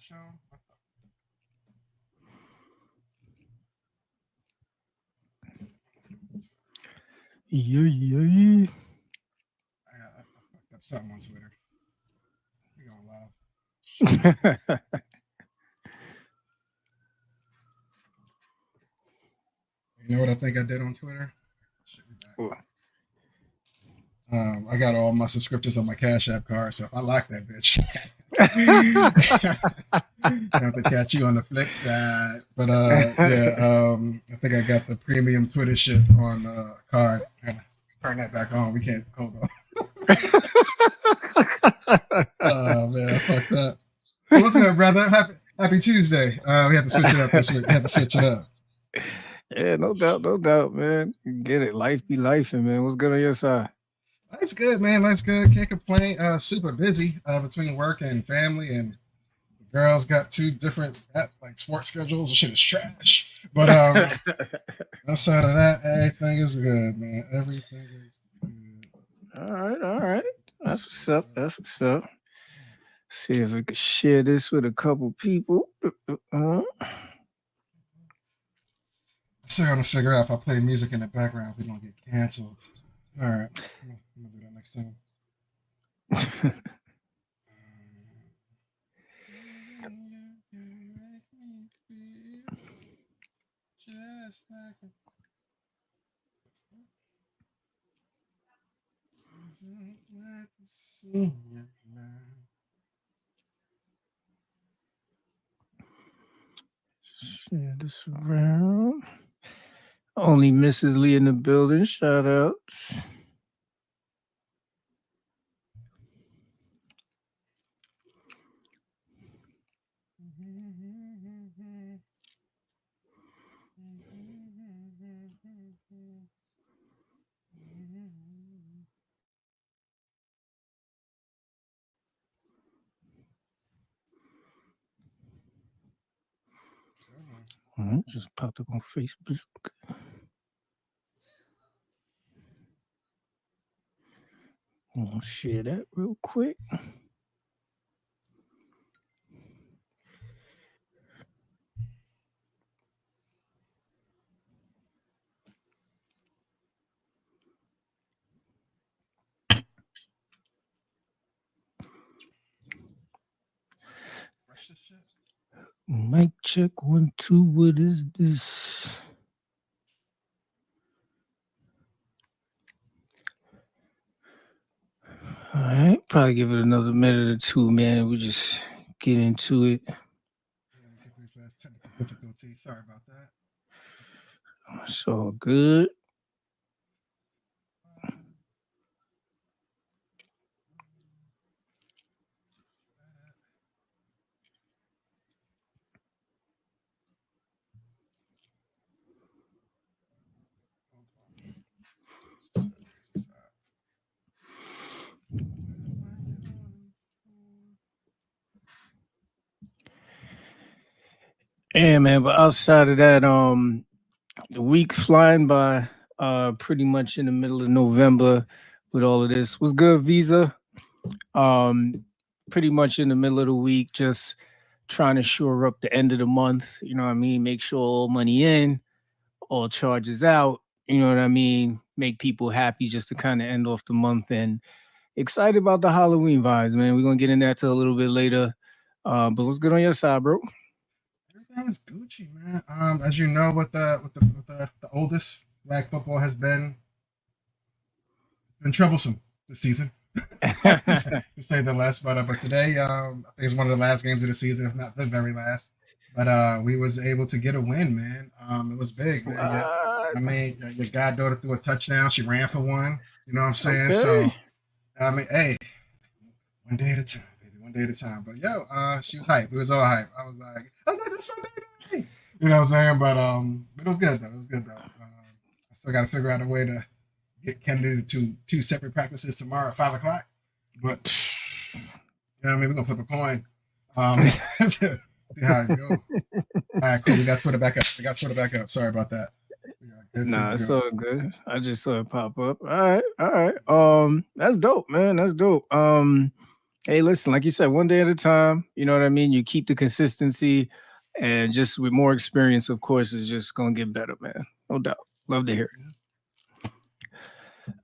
show? Yeah. I fucked up something on Twitter. We going live. You know what I think I did on Twitter? I got all my subscriptions on my Cash App card, so if I lock that bitch, I have to catch you on the flip side. But I think I got the premium Twitter shit on card. Turn that back on. We can't hold on. Oh man, I fucked up. What's good, brother? Happy Tuesday. We had to switch it up this week. Yeah, no doubt, man. Get it. Life be life, man. What's good on your side? Life's good, man. Life's good. Can't complain. Super busy between work and family, and the girls got two different like sports schedules. The shit is trash. But outside of that, everything is good, man. Everything is good. All right. That's what's up. See if we can share this with a couple people. Still gonna figure out if I play music in the background, we don't get canceled. All right, I'm gonna do that next time. Share this around. Only Mrs. Lee in the building. Shout out. Just popped up on Facebook. I'll share that real quick. Mic check 1 2. What is this? All right, probably give it another minute or two, man. We just get into it. These last technical difficulties. Sorry about that. It's all good. Yeah, man. But outside of that, the week flying by, pretty much in the middle of November with all of this. Was good, Visa. Pretty much in the middle of the week, just trying to shore up the end of the month. You know what I mean? Make sure all money in, all charges out. You know what I mean? Make people happy just to kind of end off the month, and excited about the Halloween vibes, man. We're gonna get in that a little bit later. But what's good on your side, bro? Everything's Gucci, man. As you know, what the oldest flag football has been troublesome this season. to say the last, but today, I think it's one of the last games of the season, if not the very last. But we was able to get a win, man. It was big, man. I mean, your goddaughter threw a touchdown. She ran for one. You know what I'm saying? Okay. So, I mean, hey, one day at a time, baby. One day at a time. But she was hype. It was all hype. I was like, oh, that's my baby. You know what I'm saying? But it was good though. I still got to figure out a way to get Kennedy to two separate practices tomorrow at 5:00. But I mean, we're gonna flip a coin. See how it goes. All right, cool. We got Twitter back up. Sorry about that. Nah, it's all good. I just saw it pop up. All right. That's dope, man. That's dope. Hey, listen, like you said, one day at a time. You know what I mean? You keep the consistency, and just with more experience, of course, is just gonna get better, man. No doubt. Love to hear it.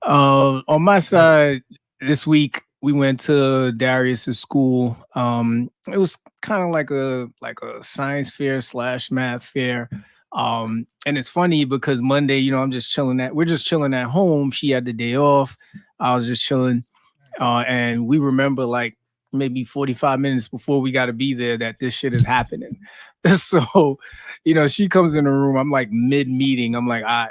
Yeah. On my Go ahead. side, this week we went to Darius's school. It was kind of like a science fair slash math fair. And it's funny because Monday, I'm just we're just chilling at home. She had the day off. I was just chilling. Nice. And we remember like maybe 45 minutes before we got to be there that this shit is happening. So, she comes in the room. I'm like mid meeting. I'm like, all right,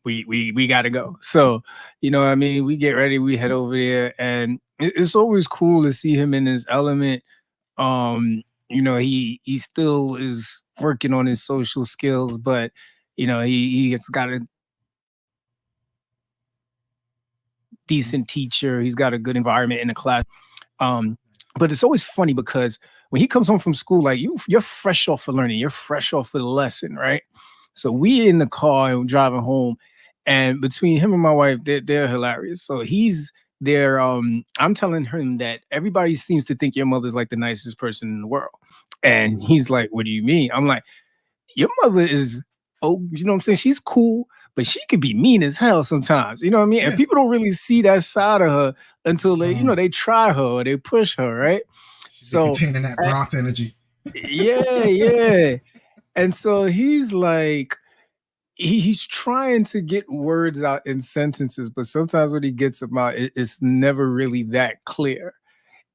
we got to go. So, what I mean? We get ready. We head over there, and it's always cool to see him in his element. He still is working on his social skills, but he has got a Mhm. decent teacher. He's got a good environment in the class. Um, but it's always funny because when he comes home from school, like you're fresh off of learning, you're fresh off of the lesson, right? So we in the car and driving home, and between him and my wife, they're hilarious. So he's there. I'm telling him that everybody seems to think your mother's like the nicest person in the world, and he's like, "What do you mean?" I'm like, your mother is, oh, you know what I'm saying? She's cool, but she could be mean as hell sometimes. You know what I mean? And Yeah. people don't really see that side of her until they, Mm. they try her or they push her, right? She be So containing that Bronx energy. yeah, yeah. And so he's like, he's trying to get words out in sentences, but sometimes when he gets them out, it's never really that clear.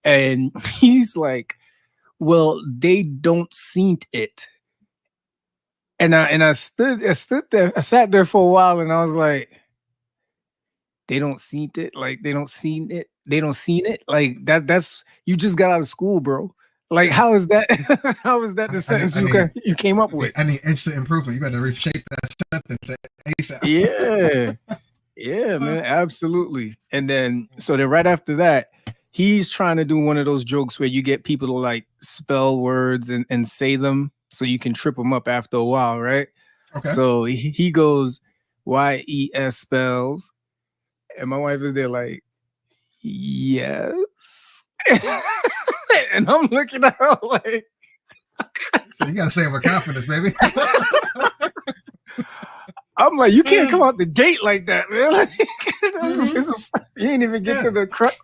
And he's like, well, they don't seem it. And I stood there, I sat there for a while and I was like, they don't seen it, like they don't seen it. Like that's you just got out of school, bro. Like, Yeah. how is that how is that the I need, sentence I need, you came up with? I need instant improvement. You better reshape that sentence ASAP. Yeah. Yeah, man, absolutely. And then right after that, he's trying to do one of those jokes where you get people to like spell words and say them so you can trip them up after a while, right? Okay. So he goes YES spells, and my wife is there like, yes. And I'm looking at her like, So you gotta say it with confidence, baby. I'm like, you can't come out the gate like that, man. Like, Mhm. you ain't even get to Yeah. the crux.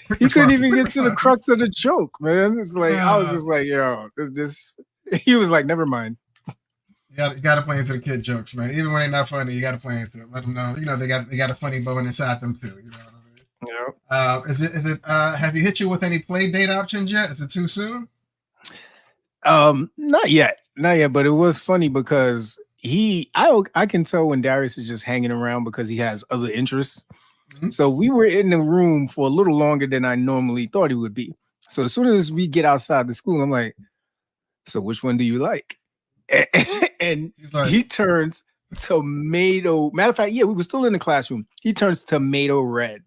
Quick He couldn't responses. even Quick get to the responses. crux of the joke, man. It's like I was Uh, just like, yo, this. He was like, never mind. you gotta play into the kid jokes, man. Even when they're not funny, you gotta play into it. Let them know, they got a funny bone inside them too. You know what I mean? Yeah. Is it has he hit you with any play date options yet? Is it too soon? Not yet, not yet. But it was funny because I can tell when Darius is just hanging around because he has other interests. Mhm. So we were in the room for a little longer than I normally thought he would be. So as soon as we get outside the school, I'm like, so which one do you like? And He's like, he turns tomato. Matter of fact, yeah, we were still in the classroom. He turns tomato red.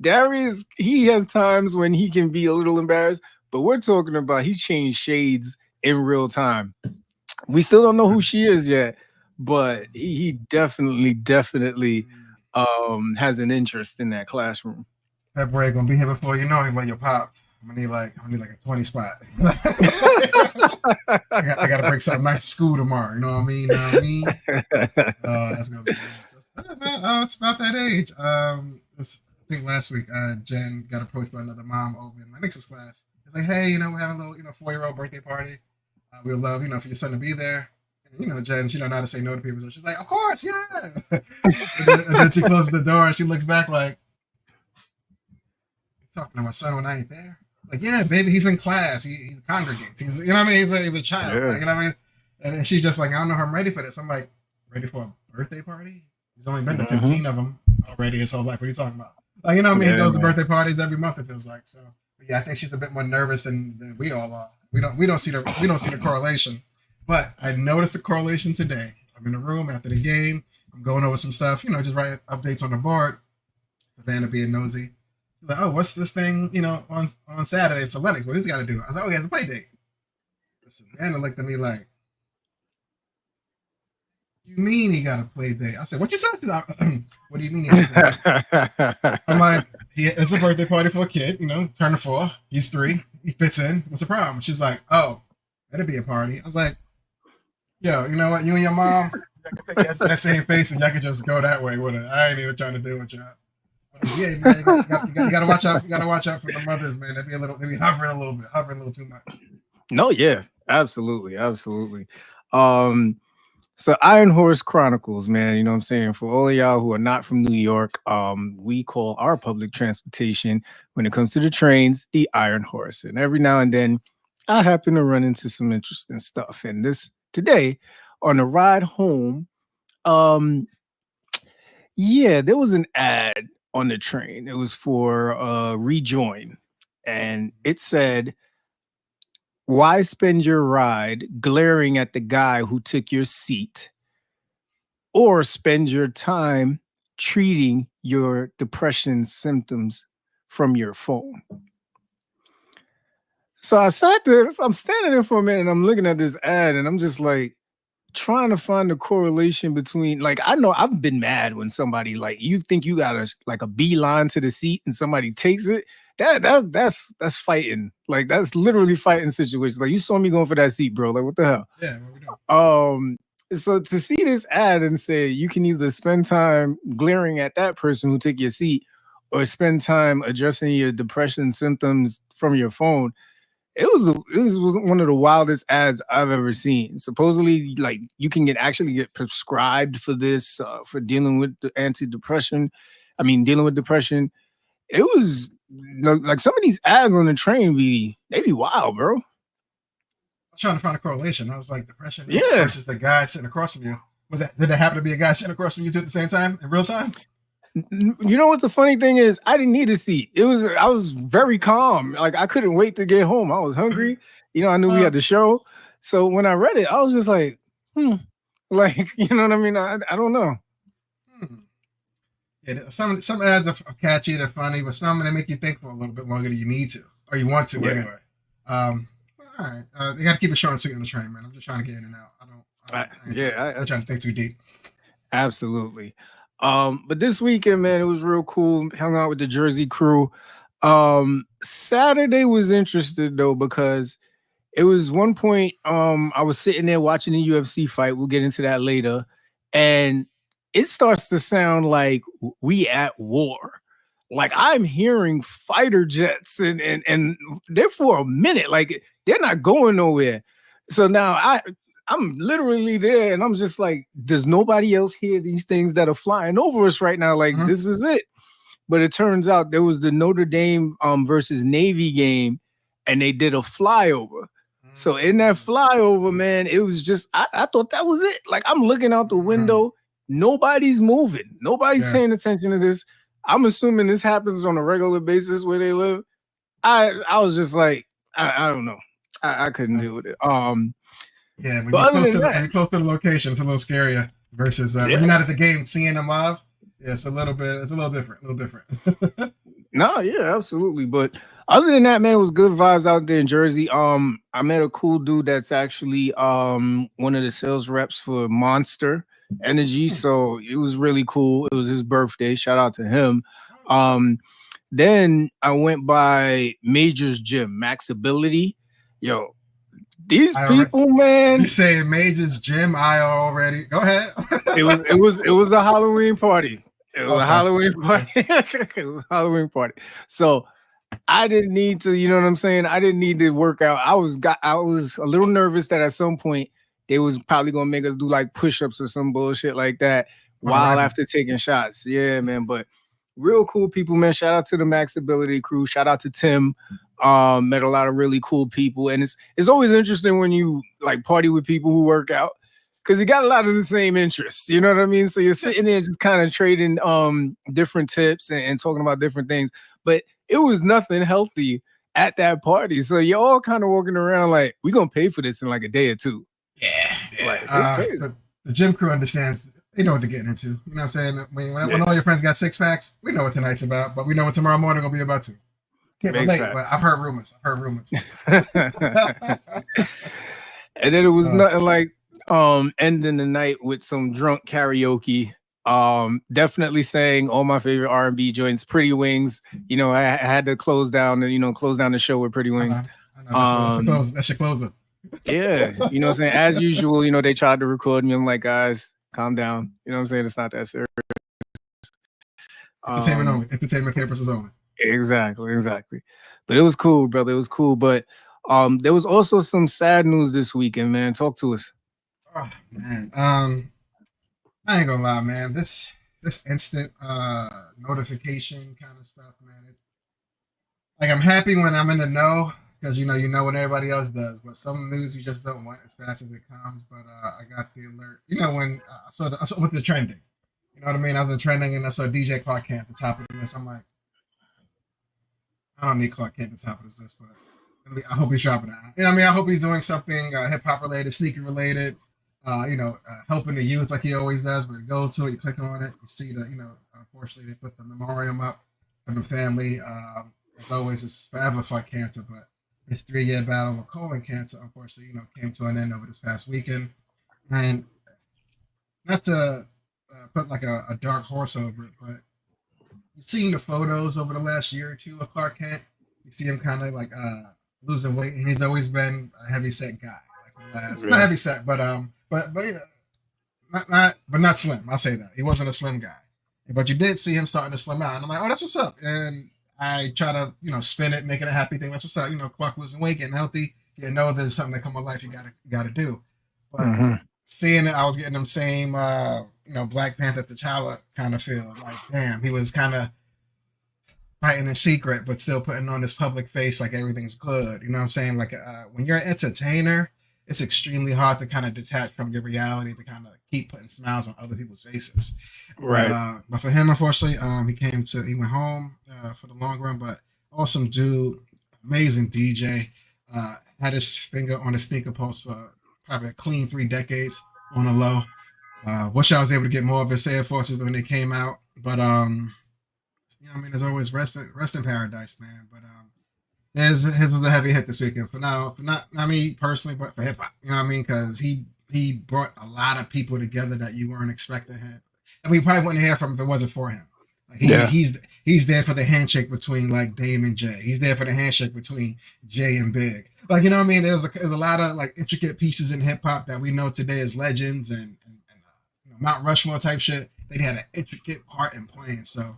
Darius, he has times when he can be a little embarrassed, but we're talking about he changed shades in real time. We still don't know who she is yet, but he definitely has an interest in that classroom. February gonna be here before you know him. Like your pops. I'm gonna need like a 20 spot. I gotta bring something nice to school tomorrow. You know what I mean? That's gonna be nice. Man, it's about that age. I think last week, Jen got approached by another mom over in my Nix's class. It's like, hey, we're having a little, 4-year-old birthday party. We would love, for your son to be there. And, Jen, she don't know how to say no to people. So she's like, of course, yeah. and then she closes the door and she looks back like, talking to my son when I ain't there. Like, yeah, baby, he's in class. He congregates. He's, what I mean? He's a child. Yeah. Like, what I mean? And she's just like, I don't know if I'm ready for this. I'm like, ready for a birthday party? He's only been to 15 of them already his whole life. What are you talking about? Like, I mean? He Yeah, goes to man. birthday parties every month, it feels like. So, yeah, I think she's a bit more nervous than we all are. We don't see the correlation. But I noticed the correlation today. I'm in the room after the game. I'm going over some stuff, just writing updates on the board. Savannah being nosy. Like, oh, what's this thing, on Saturday for Lennox? What he's got to do? I was like, oh, he has a play date. Savannah looked at me like, you mean he got a play date? I said, what you said? What do you mean he has a play date? I'm like, It's a birthday party for a kid, turning 4. He's 3. He fits in. What's the problem? She's like, oh, that'd be a party. I was like, yo, you know what? You and your mom, I can take that same face and y'all can just go that way with it. I ain't even trying to deal with y'all. Yeah, man, you gotta watch out. You gotta watch out for the mothers, man. They be hovering a little too much. No, yeah, absolutely, absolutely. So Iron Horse Chronicles, man, you know what I'm saying? For all of y'all who are not from New York, we call our public transportation when it comes to the trains, the Iron Horse. And every now and then I happen to run into some interesting stuff. And today on the ride home, yeah, there was an ad on the train. It was for Rejoin. And it said, why spend your ride glaring at the guy who took your seat, or spend your time treating your depression symptoms from your phone? So I sat there, I'm standing there for a minute and I'm looking at this ad and I'm just like trying to find the correlation between, like, I know I've been mad when somebody, like, you think you got a beeline to the seat and somebody takes it. That's fighting. Like, that's literally fighting situations. Like, you saw me going for that seat, bro. Like, what the hell? Yeah, what we doing? So to see this ad and say you can either spend time glaring at that person who took your seat or spend time addressing your depression symptoms from your phone, it was one of the wildest ads I've ever seen. Supposedly, like, you can actually get prescribed for this, for dealing with the dealing with depression. It was like some of these ads on the train they be wild, bro. I was trying to find a correlation. I was like, depression Yeah. versus the guy sitting across from you. Did there happen to be a guy sitting across from you at the same time in real time? You know what the funny thing is? I didn't need a seat. I was very calm. Like, I couldn't wait to get home. I was hungry. I knew we had the show. So when I read it, I was just like, like, you know what I mean? I don't know. Yeah, some ads are catchy, they're funny, but some they make you think for a little bit longer than you need to, or you want to anyway. All right, you got to keep it short and sweet on the train, man. I'm just trying to get in and out. I'm trying to think too deep. Absolutely. But this weekend, man, it was real cool. Hung out with the Jersey crew. Saturday was interesting though, because it was one point, I was sitting there watching the UFC fight. We'll get into that later. And it starts to sound like we at war. Like, I'm hearing fighter jets and they're for a minute, like they're not going nowhere. So now I'm literally there and I'm just like, does nobody else hear these things that are flying over us right now? Like, this is it. But it turns out there was the Notre Dame versus Navy game and they did a flyover. So in that flyover, man, it was just, I thought that was it. Like, I'm looking out the window. Nobody's moving. Nobody's paying attention to this. I'm assuming this happens on a regular basis where they live. I was just like, I don't know. I couldn't deal with it. Yeah, when you're close to the location, it's a little scarier versus when you're not at the game seeing them live. Yeah, it's a little different. No, yeah, absolutely. But other than that, man, it was good vibes out there in Jersey. I met a cool dude that's actually one of the sales reps for Monster Energy. So it was really cool. It was his birthday. Shout out to him. Then I went by Major's Gym, Max Ability. Yo, these people, man. You say Major's Gym? I already go ahead. It was a Halloween party. It was a Halloween party. It was a Halloween party. So I didn't need to, you know what I'm saying? I didn't need to work out. I was a little nervous that at some point they was probably gonna make us do like push-ups or some bullshit like that while after taking shots. Yeah, man. But real cool people, man. Shout out to the Max Ability crew. Shout out to Tim. Met a lot of really cool people. And it's always interesting when you like party with people who work out, because you got a lot of the same interests. You know what I mean? So you're sitting there just kind of trading different tips and talking about different things. But it was nothing healthy at that party. So you're all kind of walking around like, we're going to pay for this in like a day or two. Yeah. Like, the gym crew understands. They know what they're getting into. You know what I'm saying? When all your friends got 6-packs, we know what tonight's about, but we know what tomorrow morning will be about too. Can't relate, but I've heard rumors. And then it was nothing like ending the night with some drunk karaoke Definitely saying all my favorite R&B joints, Pretty Wings. You know, I had to close down the show with Pretty Wings. I know that's a close. That's your closer. Yeah, you know what I'm saying? As usual, you know, they tried to record me. I'm like, guys, calm down. You know what I'm saying? It's not that serious. Entertainment only. Entertainment purposes only. Exactly. But it was cool, brother. It was cool. But there was also some sad news this weekend, man. Talk to us. Oh man. I ain't gonna lie, man. This instant notification kind of stuff, man. Like I'm happy when I'm in the know because you know what everybody else does. But some news you just don't want as fast as it comes. But I got the alert. You know when I saw with the trending. You know what I mean? I was in trending and I saw DJ Clark Kent at the top of the list. I'm like, I don't need Clark Kent at the top of this list, but I hope he's dropping out. You know what I mean? I hope he's doing something hip hop related, sneaker related. Helping the youth like he always does. But you go to it, you click on it, you see unfortunately they put the memoriam up for the family. As always, it's forever fight cancer, but his 3-year battle with colon cancer, unfortunately, came to an end over this past weekend. And not to put like a dark horse over it, but you've seen the photos over the last year or two of Clark Kent. You see him kind of like losing weight, and he's always been a heavy set guy. Like for the last, not heavy set, but not slim. I'll say that he wasn't a slim guy, but you did see him starting to slim out, and I'm like, oh, that's what's up. And I try to spin it, make it a happy thing. That's what's up. Clark losing weight, getting healthy. You know, there's something that come in life you gotta do. But seeing it, I was getting them same Black Panther T'Challa kind of feel. Like, damn, he was kind of fighting in secret, but still putting on this public face like everything's good. You know what I'm saying? Like when you're an entertainer, it's extremely hard to kind of detach from your reality to kind of keep putting smiles on other people's faces. Right. But for him, unfortunately, he went home for the long run, but awesome dude, amazing DJ. Had his finger on the sneaker pulse for probably a clean 3 decades on a low. Wish I was able to get more of his Air Forces when they came out, but there's always rest in paradise, man. But his was a heavy hit this weekend. For not me personally, but for hip hop. You know what I mean? Because he brought a lot of people together that you weren't expecting him, and we probably wouldn't hear from him if it wasn't for him. Like he's there for the handshake between like Dame and Jay. He's there for the handshake between Jay and Big. Like, you know what I mean? There's a lot of like intricate pieces in hip hop that we know today as legends and Mount Rushmore type shit. They had an intricate part in playing. So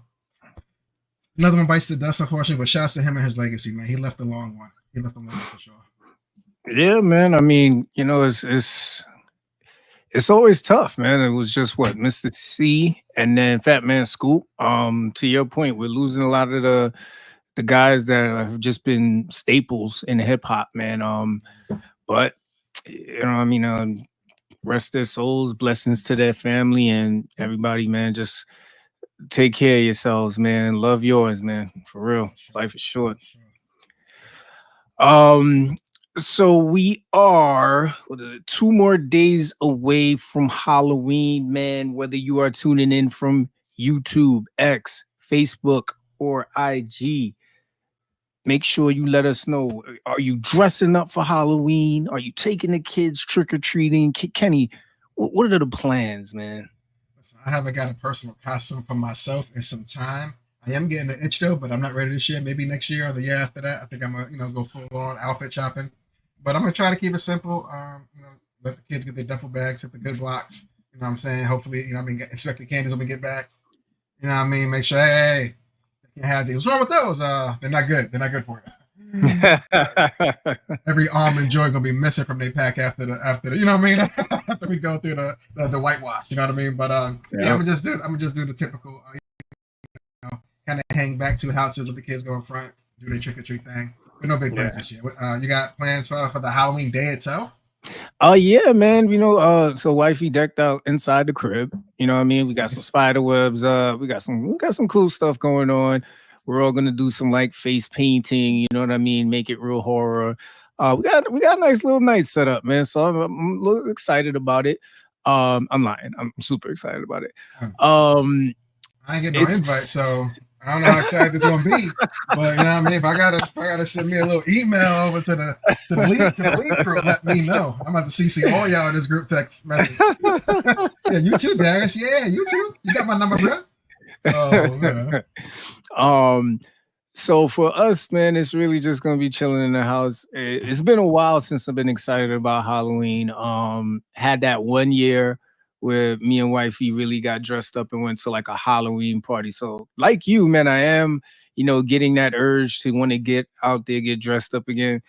another one bites the dust, unfortunately. But shouts to him and his legacy, man. He left a long one. He left a long one for sure. Yeah, man. I mean, it's always tough, man. It was just what Mr. C and then Fat Man Scoop. To your point, we're losing a lot of the guys that have just been staples in hip hop, man. But rest their souls, blessings to their family and everybody, man. Just take care of yourselves, man. Love yours, man. For real. Life is short. So we are 2 more days away from Halloween, man. Whether you are tuning in from YouTube, X, Facebook, or IG, make sure you let us know. Are you dressing up for Halloween? Are you taking the kids trick-or-treating? Kenny, what are the plans, man? Listen, I haven't got a personal costume for myself in some time. I am getting an itch though, but I'm not ready this year. Maybe next year or the year after that. I think I'm gonna go full on outfit shopping. But I'm gonna try to keep it simple. Let the kids get their duffel bags, hit the good blocks. You know what I'm saying? Hopefully, inspect the candies when we get back. You know what I mean? Make sure, hey, they can't have these. What's wrong with those? They're not good. They're not good for you. Every almond joy gonna be missing from their pack after the you know what I mean? After we go through the whitewash, you know what I mean? But I'm gonna just do the typical kind of hang back 2 houses, let the kids go in front, do their trick or treat thing. But no big plans this year. You got plans for the Halloween day itself? Yeah, man. So wifey decked out inside the crib. You know what I mean? We got some spider webs. We got some cool stuff going on. We're all gonna do some like face painting. You know what I mean? Make it real horror. We got a nice little night set up, man. So I'm a little excited about it. I'm lying. I'm super excited about it. I ain't get no invite, so I don't know how excited it's gonna be, but you know what I mean. If I gotta send me a little email over to the league group, let me know. I'm about to CC all y'all in this group text message. Yeah, you too, Darius. Yeah, you too. You got my number, bro. Oh man. So for us, man, it's really just gonna be chilling in the house. It's been a while since I've been excited about Halloween. Had that 1 year where me and wifey really got dressed up and went to like a Halloween party. So like you, man, I am, getting that urge to want to get out there, get dressed up again.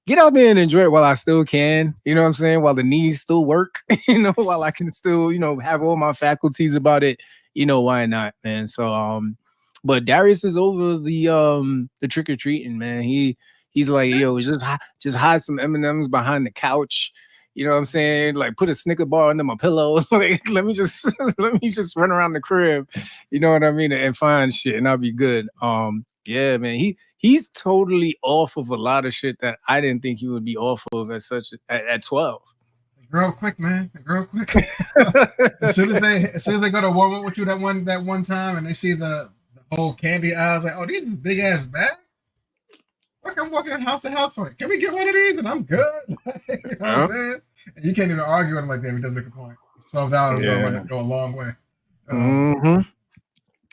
Get out there and enjoy it while I still can. You know what I'm saying? While the knees still work, while I can still, have all my faculties about it. Why not, man? So but Darius is over the trick or treating, man. He's like, yo, just hide some M&Ms behind the couch. You know what I'm saying? Like put a Snicker bar under my pillow. Like let me just run around the crib. You know what I mean? And find shit, and I'll be good. Yeah, man. He's totally off of a lot of shit that I didn't think he would be off of at 12. Grow quick, man. They grow quick. as soon as they go to Walmart with you that one time and they see the whole candy aisles, like, oh, these is big ass bags. Like I'm walking house to house for it. Can we get one of these? And I'm good. You know what I'm saying? And you can't even argue with him like that. He does make a point. $12 go a long way.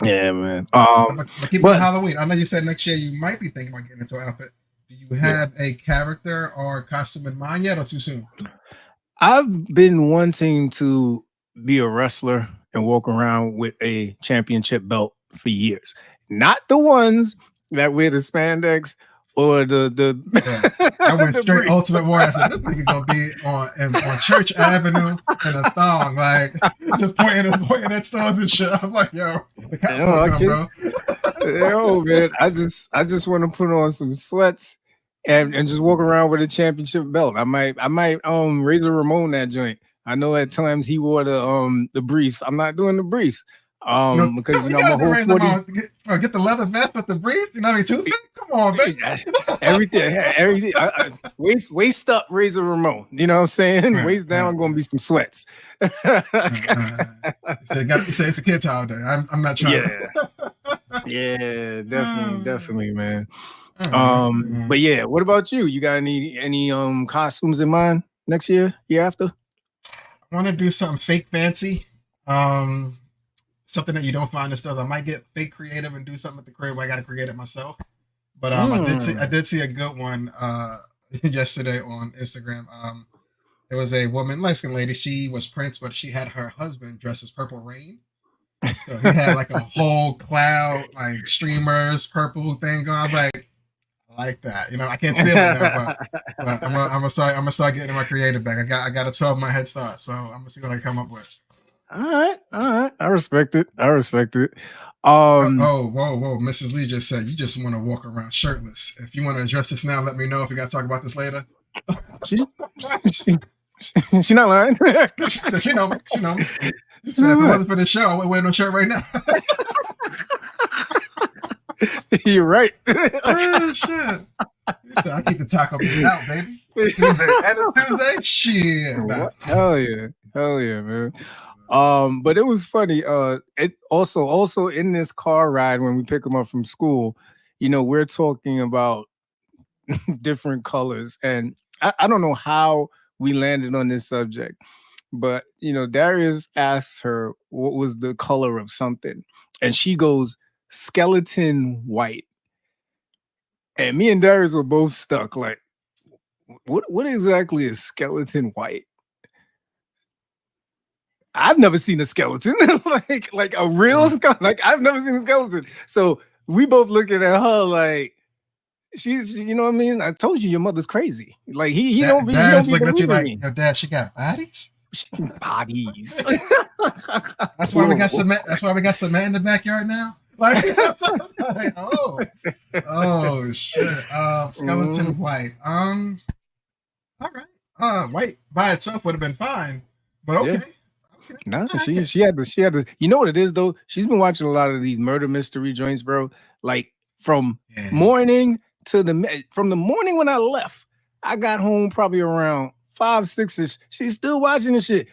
Yeah, man. But keep on Halloween. I know you said next year you might be thinking about getting into an outfit. Do you have a character or costume in mind yet, or too soon? I've been wanting to be a wrestler and walk around with a championship belt for years. Not the ones that wear the spandex or the I went straight Ultimate Warrior. I said, this nigga gonna be on Church Avenue in a thong, like just pointing at stars and shit. I'm like, yo, the cops gonna come, bro. Yo, man, I just want to put on some sweats and just walk around with a championship belt. I might Razor Ramon that joint. I know at times he wore the briefs. I'm not doing the briefs. Because I'm a whole 40. Get the leather vest with the briefs. You know what I mean? Toothpick? Come on, baby. everything. Waist up, Razor Ramon. You know what I'm saying? Waist down, gonna be some sweats. You say it's a kid's holiday. I'm not trying. Yeah, definitely, man. But yeah, what about you? You got any costumes in mind next year after? I want to do something fake fancy. Something that you don't find in stores. I might get fake creative and do something at the crib where I got to create it myself. But I did see a good one yesterday on Instagram. It was a woman, light-skinned lady. She was Prince, but she had her husband dressed as Purple Rain. So he had like a whole cloud, like streamers, purple thing going. I was like, I like that. I can't steal it now, but I'm gonna start getting my creative back. I got a 12-month head start, so I'm gonna see what I come up with. All right. I respect it. Whoa, Mrs. Lee just said you just want to walk around shirtless. If you want to address this now, let me know. If we got to talk about this later. She not lying. She said she know me. She know me. She said if it wasn't for this show, I wouldn't wear no shirt right now. You're right. Oh shit. He said I keep the taco meat out, baby. Tuesday. Shit. Hell yeah, man. But it was funny. It also in this car ride when we pick them up from school, we're talking about different colors, and I don't know how we landed on this subject, but Darius asks her what was the color of something, and she goes skeleton white, and me and Darius were both stuck. Like, what exactly is skeleton white? I've never seen a skeleton, like a real skeleton. Like I've never seen a skeleton. So we both looking at her like she's, you know what I mean? I told you your mother's crazy. Like he don't be. Dad's looking at you like, your dad, she got bodies. Bodies. That's why we got cement. That's why we got cement in the backyard now. Like, oh shit. Skeleton white. All right. White by itself would have been fine, but okay. Yeah. No, she had the. You know what it is though? She's been watching a lot of these murder mystery joints, bro. Like from morning from the morning when I left, I got home probably around 5, 6ish. She's still watching this shit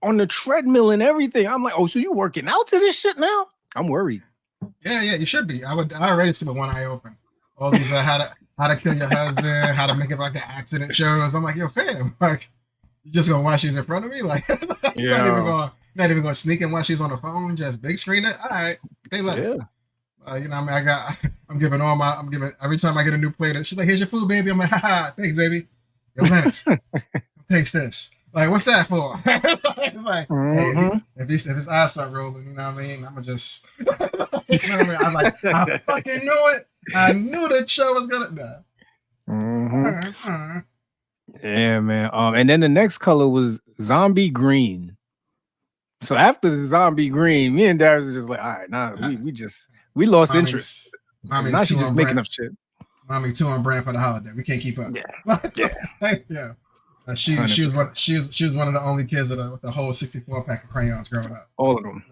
on the treadmill and everything. I'm like, oh, so you working out to this shit now? I'm worried. Yeah, yeah, you should be. I already sleep with one eye open. All these how to kill your husband, how to make it like an accident shows. I'm like, yo, fam, like you just gonna watch these in front of me? Like Yeah. not even gonna sneak and watch these on the phone, just big screen it. All right, say Yeah. less. You know, I mean, I'm giving every time I get a new plate. She's like, "Here's your food, baby." I'm like, "Haha, thanks, baby." Yo, Lennox, taste this. Like, what's that for? It's like, hey, Mm-hmm. if his eyes start rolling, you know what I mean? I'm gonna just, you know what I mean? I'm like, I fucking knew it. I knew that show was gonna. Nah. Mm-hmm. Yeah, man. And then the next color was zombie green. So after the zombie green, me and Darius was just like, all right, nah, we lost interest. Mommy's Now she's too just on making brand. up shit. Mommy too on brand for the holiday. We can't keep up. Yeah. Yeah. She was one of the only kids with the whole 64 pack of crayons growing up. All of them.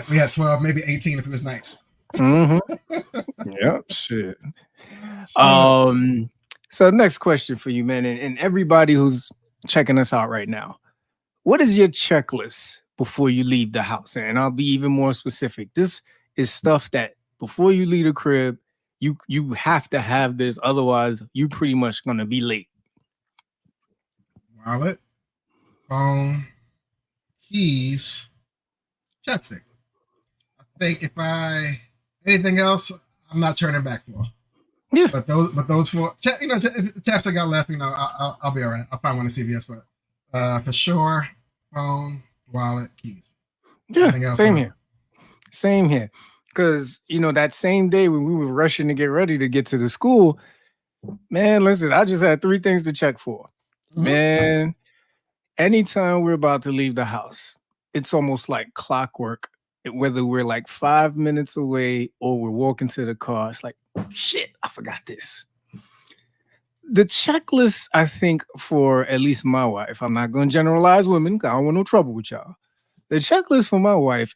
We had 12, maybe 18 if it was nice. Mm-hmm. Yep. Shit. So next question for you, man, and everybody who's checking us out right now. What is your checklist before you leave the house? And I'll be even more specific. This is stuff that before you leave the crib, you have to have this. Otherwise, you pretty much gonna be late. Wallet, phone, keys, chapstick. I think if anything else, I'm not turning back for. Yeah. But those four, you know, chapstick got left. You know, I'll be all right. I'll find one at CVS, but for sure, phone, wallet, keys. Yeah, same here. Because that same day when we were rushing to get ready to get to the school, man, listen, I just had 3 things to check for. Mm-hmm. Man, anytime we're about to leave the house, it's almost like clockwork. Whether we're like 5 minutes away or we're walking to the car, it's like, shit, I forgot this. The checklist, I think, for at least my wife, I'm not going to generalize women because I don't want no trouble with y'all. The checklist for my wife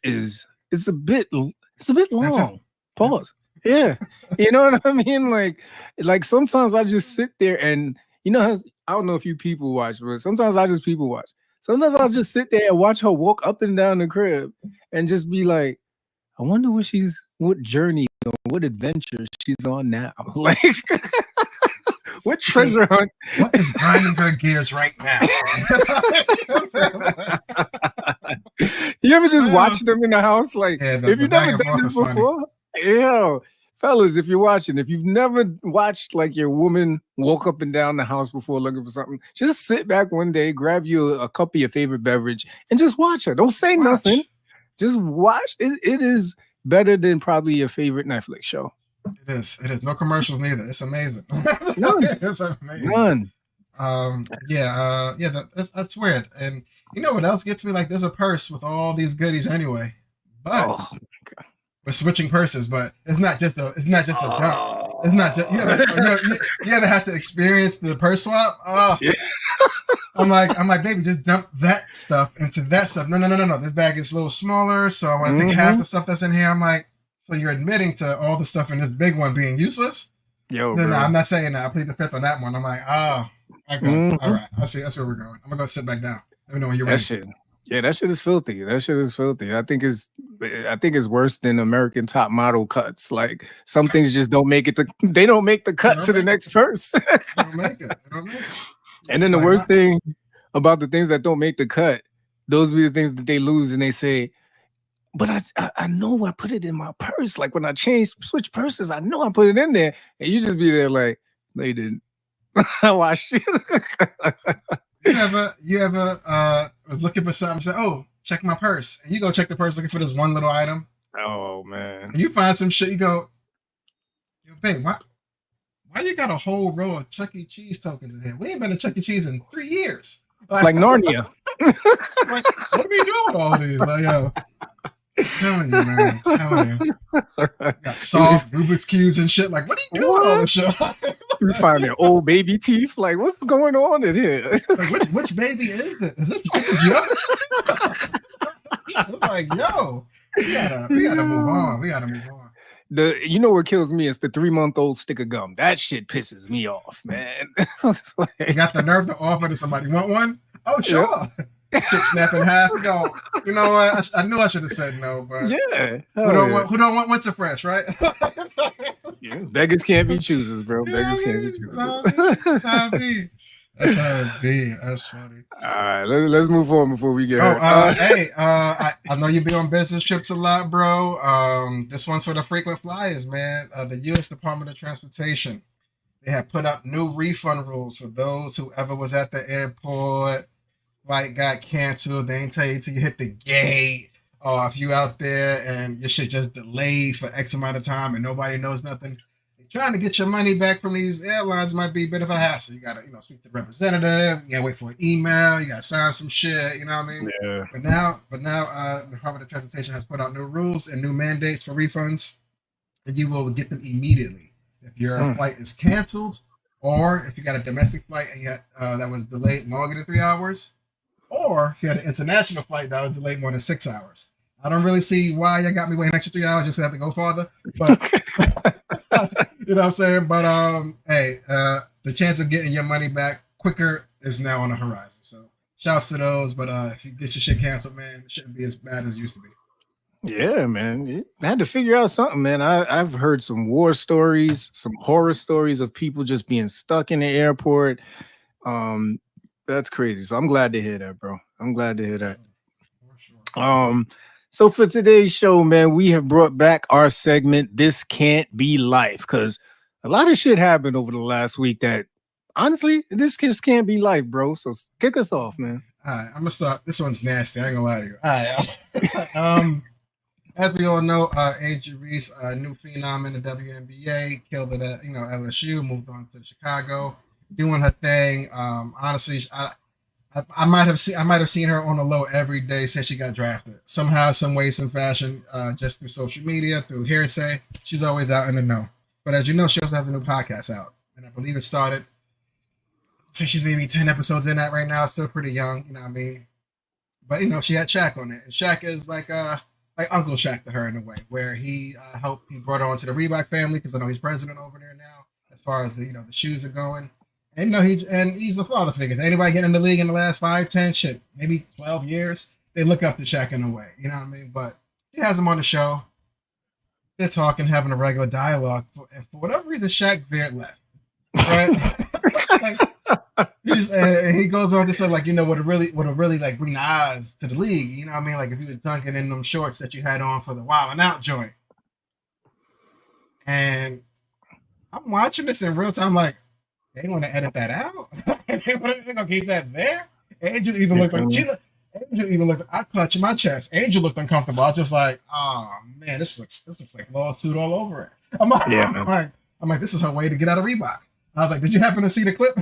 it's a bit long. Pause. Yeah. You know what I mean? Like sometimes I just sit there and I don't know if you people watch, but sometimes I just people watch. Sometimes I'll just sit there and watch her walk up and down the crib and just be like, I wonder what journey or what adventure she's on now. Like what treasure hunt? What is grinding her gears right now? You ever just watch them in the house? Like, if you've never done this before, fellas, if you're watching, if you've never watched like your woman walk up and down the house before looking for something, just sit back one day, grab you a cup of your favorite beverage, and just watch her. Don't say nothing. Just watch. It is better than probably your favorite Netflix show. It is. No commercials neither. It's amazing. None. It's amazing. None. That's weird. And you know what else gets me? Like, there's a purse with all these goodies anyway, but we're switching purses. But it's not just a dump. It's not just you ever have to experience the purse swap? Oh, yeah. I'm like, baby, just dump that stuff into that stuff. No. This bag is a little smaller, so I want to take half the stuff that's in here. I'm like, so you're admitting to all the stuff in this big one being useless? No, I'm not saying that. I plead the fifth on that one. I'm like, all right. I see. That's where we're going. I'm gonna go sit back down. Let me know when you're ready. That shit is filthy. I think it's worse than American Top Model cuts. Like some things just don't make it they don't make the cut to the next purse. They don't make it. And then the worst thing about the things that don't make the cut, those be the things that they lose, and they say, but I know I put it in my purse. Like when I switch purses, I know I put it in there. And you just be there like, no, you didn't. I watched you. You ever was looking for something, say, oh, check my purse. And you go check the purse looking for this one little item. Oh, man. And you find some shit, you go, yo, babe, why you got a whole row of Chuck E. Cheese tokens in here? We ain't been to Chuck E. Cheese in 3 years. It's like Narnia. Like, what are we doing with all these? Like, yo, telling you, man. Got soft Rubik's Cubes and shit. Like, what are you doing with all this shit? You find their old baby teeth. Like, what's going on in here? Like, which baby is this? Is it you? I was like, yo, we gotta move on. You know what kills me is the 3-month-old stick of gum. That shit pisses me off, man. You got the nerve to offer to somebody. Want one? Oh, sure. Shit snap in half. You know what? I knew I should have said no, but Yeah. who don't want winter fresh, right? Yeah, beggars can't be choosers, bro. Yeah, Beggars can't be that's how it choosers. be. That's how it be. That's funny. All right, let's move on before we get Oh, hurt. hey, I know you be on business trips a lot, bro. This one's for the frequent flyers, man. The U.S. Department of Transportation, they have put out new refund rules for those who ever was at the airport, flight got canceled. They ain't tell you till you hit the gate. Or if you out there and your shit just delayed for X amount of time and nobody knows nothing, trying to get your money back from these airlines might be a bit of a hassle. You gotta, speak to the representative. You gotta wait for an email. You gotta sign some shit. You know what I mean? Yeah. But now, the Department of Transportation has put out new rules and new mandates for refunds, and you will get them immediately if your flight is canceled, or if you got a domestic flight and that was delayed longer than 3 hours, or if you had an international flight that was delayed more than 6 hours. I don't really see why you got me waiting extra 3 hours just to have to go farther, but you know what I'm saying? But hey, the chance of getting your money back quicker is now on the horizon. So shouts to those. But if you get your shit canceled, man, it shouldn't be as bad as it used to be. Yeah, man. I had to figure out something, man. I've heard some war stories, some horror stories of people just being stuck in the airport. That's crazy. So I'm glad to hear that, bro. I'm glad to hear that. For sure. So for today's show, man, we have brought back our segment, This Can't Be Life, because a lot of shit happened over the last week that, honestly, this just can't be life, bro. So kick us off, man. All right, I'm gonna start. This one's nasty. I ain't gonna lie to you. All right. As we all know, Angel Reese, new phenom in the WNBA, killed it at LSU, moved on to Chicago, doing her thing. Honestly, I might have seen her on the low every day since she got drafted. Somehow, some way, some fashion, just through social media, through hearsay. She's always out in the know. But as you know, she also has a new podcast out, and I believe it started. So she's maybe 10 episodes in that right now. Still pretty young, you know what I mean. But she had Shaq on it, and Shaq is like Uncle Shaq to her in a way, where he brought her onto the Reebok family because I know he's president over there now, as far as the shoes are going. And he's the father figure. Anybody getting in the league in the last 5, 10, shit, maybe 12 years, they look up to Shaq in a way. You know what I mean? But he has him on the show. They're talking, having a regular dialogue. And for whatever reason, Shaq Beard left. Right? He goes on to say, like, what really like bring the eyes to the league. You know what I mean? Like if he was dunking in them shorts that you had on for the Wild and Out joint. And I'm watching this in real time, like, they want to edit that out. They're gonna keep that there. Angel even looked like I clutched my chest. Angel looked uncomfortable. I was just like, oh man, this looks like lawsuit all over it. I'm like, this is her way to get out of Reebok. I was like, did you happen to see the clip?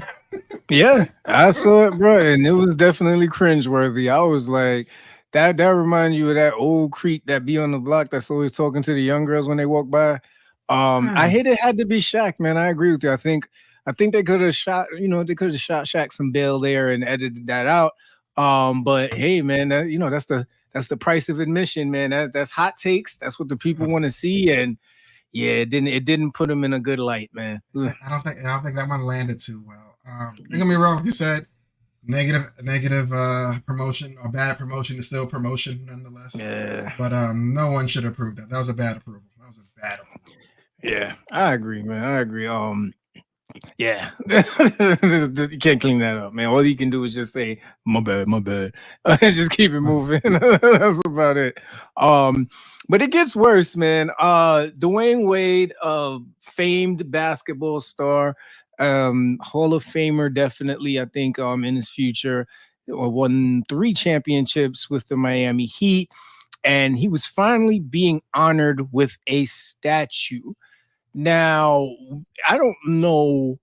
Yeah, I saw it, bro, and it was definitely cringeworthy. I was like, that reminds you of that old creep that be on the block that's always talking to the young girls when they walk by. I hate it had to be Shaq, man. I agree with you. I think they could have shot Shaq some bail there and edited that out. But hey, man, that's the price of admission, man. That's hot takes. That's what the people want to see, and yeah, it didn't put him in a good light, man. I don't think that one landed too well. Don't get me wrong. You said negative promotion or bad promotion is still promotion nonetheless. Yeah. But no one should approve that. That was a bad approval. Yeah, I agree, man. I agree. Yeah, you can't clean that up, man. All you can do is just say my bad, and just keep it moving. That's about it. But it gets worse, man. Dwayne Wade, famed basketball star, Hall of Famer, definitely. I think in his future, won 3 championships with the Miami Heat, and he was finally being honored with a statue. Now, I don't know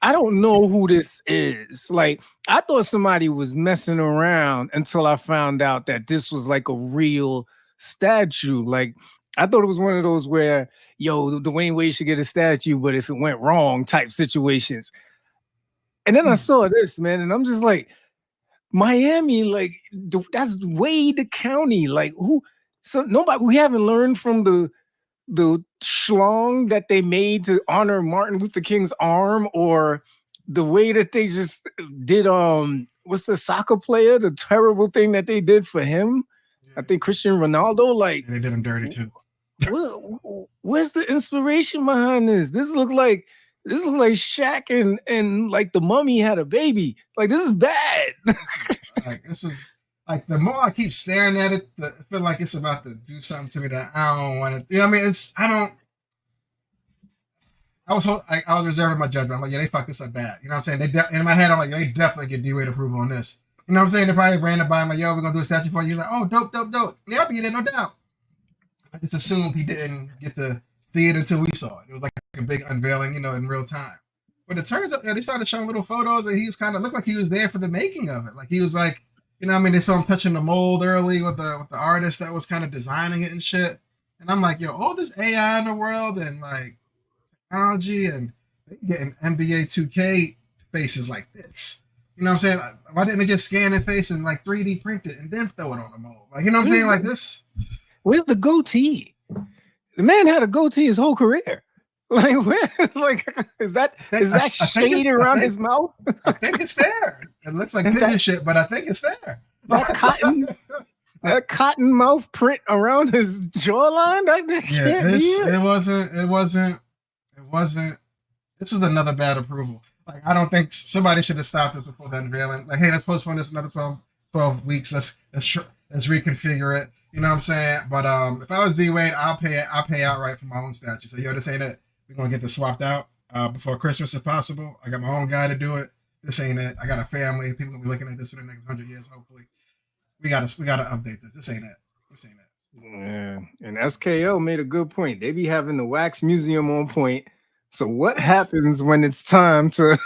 who this is. Like, I thought somebody was messing around until I found out that this was like a real statue. Like, I thought it was one of those where, Dwayne Wade should get a statue, but if it went wrong type situations. And then I saw this, man, and I'm just like, Miami, like, that's Wade County. Like, who? So nobody, we haven't learned from the schlong that they made to honor Martin Luther King's arm, or the way that they just did what's the soccer player? The terrible thing that they did for him. I Yeah. think Cristiano Ronaldo. Like, And they did him dirty too. where's the inspiration behind this? This looks like Shaq and like the Mummy had a baby. Like, this is bad. Like, this was like, the more I keep staring at it, I feel like it's about to do something to me that I don't want to. You know what I mean? I was reserving my judgment. I'm like, yeah, they fucked this up bad. You know what I'm saying? In my head, I'm like, they definitely get D-Wade approval on this. You know what I'm saying? They probably ran it by him like, yo, we're gonna do a statue for you. He's like, oh, dope, dope, dope. Yeah, I'll be there, no doubt. I just assumed he didn't get to see it until we saw it. It was like a big unveiling, in real time. But it turns out they started showing little photos, and he was kind of looked like he was there for the making of it. Like, he was like, they saw him touching the mold early with the artist that was kind of designing it and shit. And I'm like, yo, all this AI in the world and like technology, and they getting NBA 2K faces like this. You know what I'm saying? Why didn't they just scan their face and like 3D print it and then throw it on the mold? Like, you know what I'm saying? Like this. Where's the goatee? The man had a goatee his whole career. Like, where? Like, is that shade around his mouth? I think it's there. It looks like ninja shit, but I think it's there. That cotton mouth print around his jawline. It wasn't. This was another bad approval. Like, I don't think somebody should have stopped it before the unveiling. Like, hey, let's postpone this another 12 weeks. Let's reconfigure it. You know what I'm saying? But if I was D-Wade, I'll pay outright for my own statue. So, yo, this ain't it. We're gonna get this swapped out before Christmas if possible. I got my own guy to do it. This ain't it. I got a family. People gonna be looking at this for the next 100 years, hopefully. We gotta update this. This ain't it. Yeah. And SKL made a good point. They be having the wax museum on point. So what happens when it's time to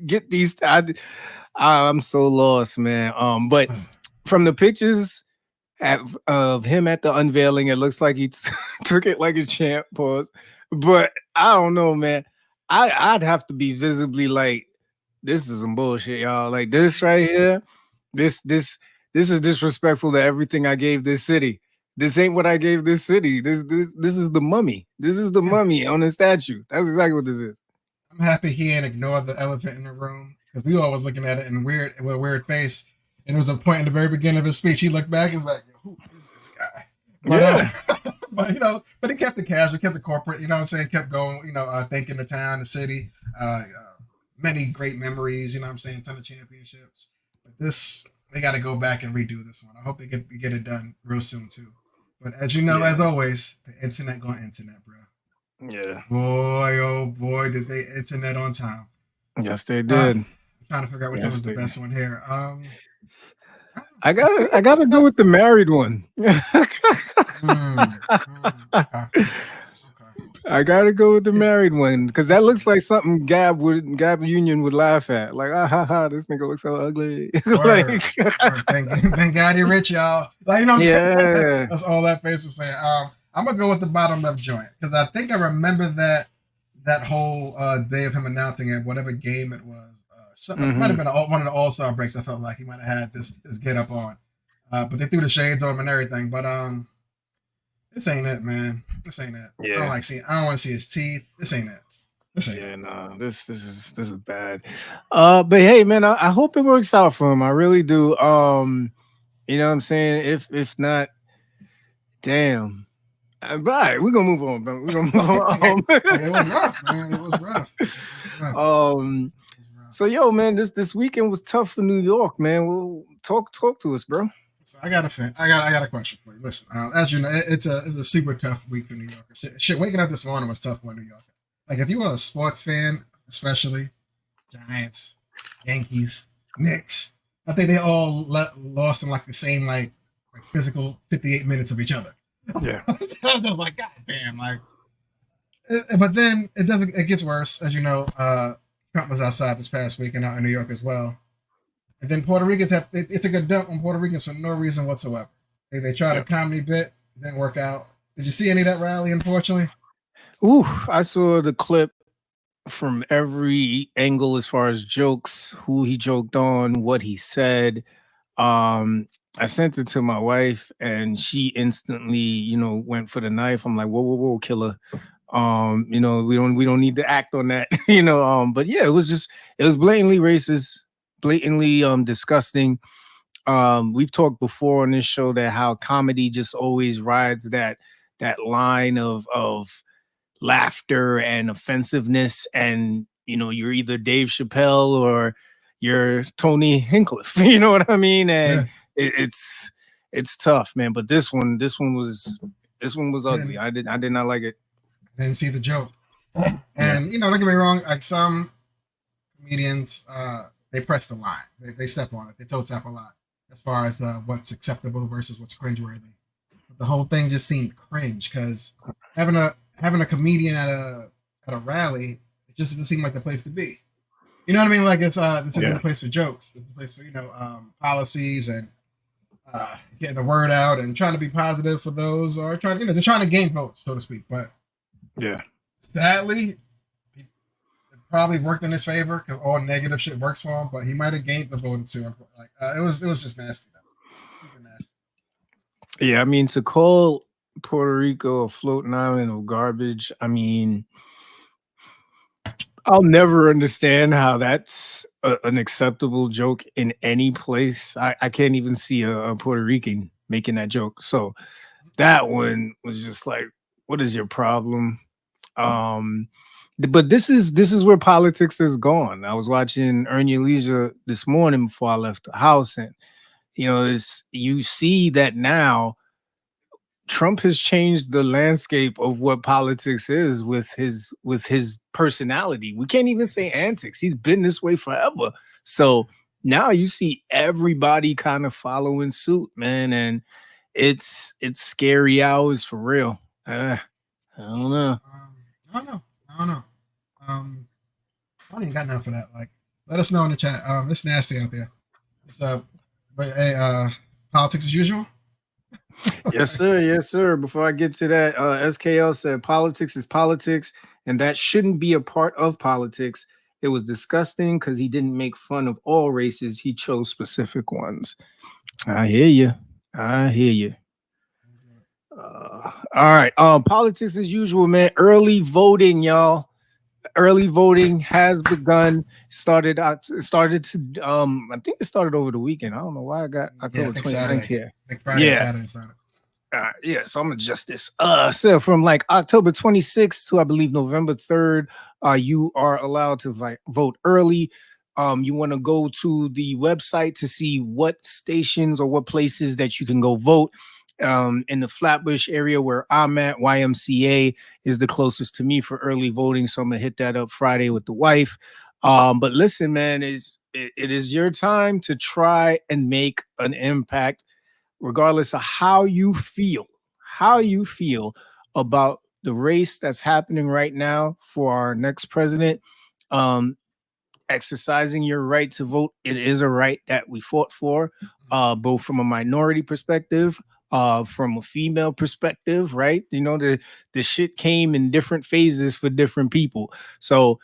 get these? I'm so lost, man. But from the pictures of him at the unveiling, it looks like he took it like a champ. Pause. But I don't know, man. I'd have to be visibly like, this is some bullshit, y'all. Like, this right here, this is disrespectful to everything I gave this city. This ain't what I gave this city. This is the mummy. This is the mummy on the statue. That's exactly what this is. I'm happy he ain't ignored the elephant in the room, because we all was looking at it with a weird face. And there was a point in the very beginning of his speech, he looked back and was like, who is this guy? But he kept the casual, kept the corporate, you know what I'm saying, kept going, thanking the town, the city, many great memories, you know what I'm saying, ton of championships. But this, they got to go back and redo this one. I hope they get it done real soon too. But as you know, as always, the internet going internet, bro. Yeah. Boy, oh boy, did they internet on time. Yes, they did. I'm trying to figure out which one was the best one here. I gotta go with the married one. Okay. I gotta go with the married one, because that looks like something Gab Union would laugh at. Like, this nigga looks so ugly. Like, thank God you're rich, y'all. Like, yeah. That's all that face was saying. I'm gonna go with the bottom left joint, because I think I remember that whole day of him announcing it, whatever game it was. It might have been one of the All-Star breaks. I felt like he might have had this get up on, but they threw the shades on him and everything. But this ain't it, man. This ain't it. Yeah. I don't want to see his teeth. This ain't it. This ain't it. No, this is bad. But hey, man, I hope it works out for him. I really do. You know what I'm saying? If not, damn. Right, we're gonna move on, bro. We're gonna move on. It was rough, man. It was rough. So yo, man, this weekend was tough for New York, man. Well, talk to us, bro. I got a question for you. Listen, as you know, it's a super tough week for New York. Shit, waking up this morning was tough for New York. Like, if you are a sports fan, especially Giants, Yankees, Knicks, I think they all lost in like the same like physical 58 minutes of each other. Yeah, I was like, God damn, like. But then it gets worse, as you know. Trump was outside this past week and out in New York as well. And then Puerto Ricans it took a dump on Puerto Ricans for no reason whatsoever. They tried a comedy bit, didn't work out. Did you see any of that rally, unfortunately? Ooh, I saw the clip from every angle as far as jokes, who he joked on, what he said. I sent it to my wife and she instantly, went for the knife. I'm like, whoa, killer. We don't need to act on that, but yeah, it was blatantly racist, blatantly disgusting. We've talked before on this show that how comedy just always rides that line of laughter and offensiveness, and you're either Dave Chappelle or you're Tony Hinchcliffe. You know what I mean? And Yeah. it's tough, man. But this one was ugly. Yeah. I did not like it. Didn't see the joke. Yeah. And don't get me wrong, like some comedians, they press the line. They step on it. They toe tap a lot as far as what's acceptable versus what's cringeworthy. But the whole thing just seemed cringe because having a comedian at a rally, it just doesn't seem like the place to be. You know what I mean? Like this isn't a place for jokes. It's a place for policies and getting the word out and trying to be positive for those, or trying they're trying to gain votes, so to speak. But Yeah. sadly, it probably worked in his favor because all negative shit works for him. But he might have gained the vote too. Like it was just nasty, though. Super nasty. Yeah, I mean, to call Puerto Rico a floating island of garbage, I mean, I'll never understand how that's an acceptable joke in any place. I can't even see a Puerto Rican making that joke. So that one was just like, what is your problem? But this is where politics has gone. I was watching Earn Your Leisure this morning before I left the house, and you see that now Trump has changed the landscape of what politics is with his personality. We can't even say antics. He's been this way forever. So now you see everybody kind of following suit, man, and it's scary hours for real. I don't know. I don't know. I don't know. I don't even got enough for that. Like, let us know in the chat. It's nasty out there. But hey, politics as usual. Yes, sir. Yes, sir. Before I get to that, SKL said politics is politics, and that shouldn't be a part of politics. It was disgusting because he didn't make fun of all races. He chose specific ones. I hear you. I hear you. All right. Politics as usual, man. Early voting, y'all. Early voting has begun. Started to I think it started over the weekend. I don't know why I got October 29th here. Like Friday, Saturday started. Yeah, so I'm gonna adjust this. So from like October 26th to I believe November 3rd, you are allowed to vote early. You want to go to the website to see what stations or what places that you can go vote. In the Flatbush area where I'm at, YMCA is the closest to me for early voting, so I'm gonna hit that up Friday with the wife. But listen, man, it is your time to try and make an impact, regardless of how you feel about the race that's happening right now for our next president. Exercising your right to vote, it is a right that we fought for, both from a minority perspective, from a female perspective, right? The shit came in different phases for different people. So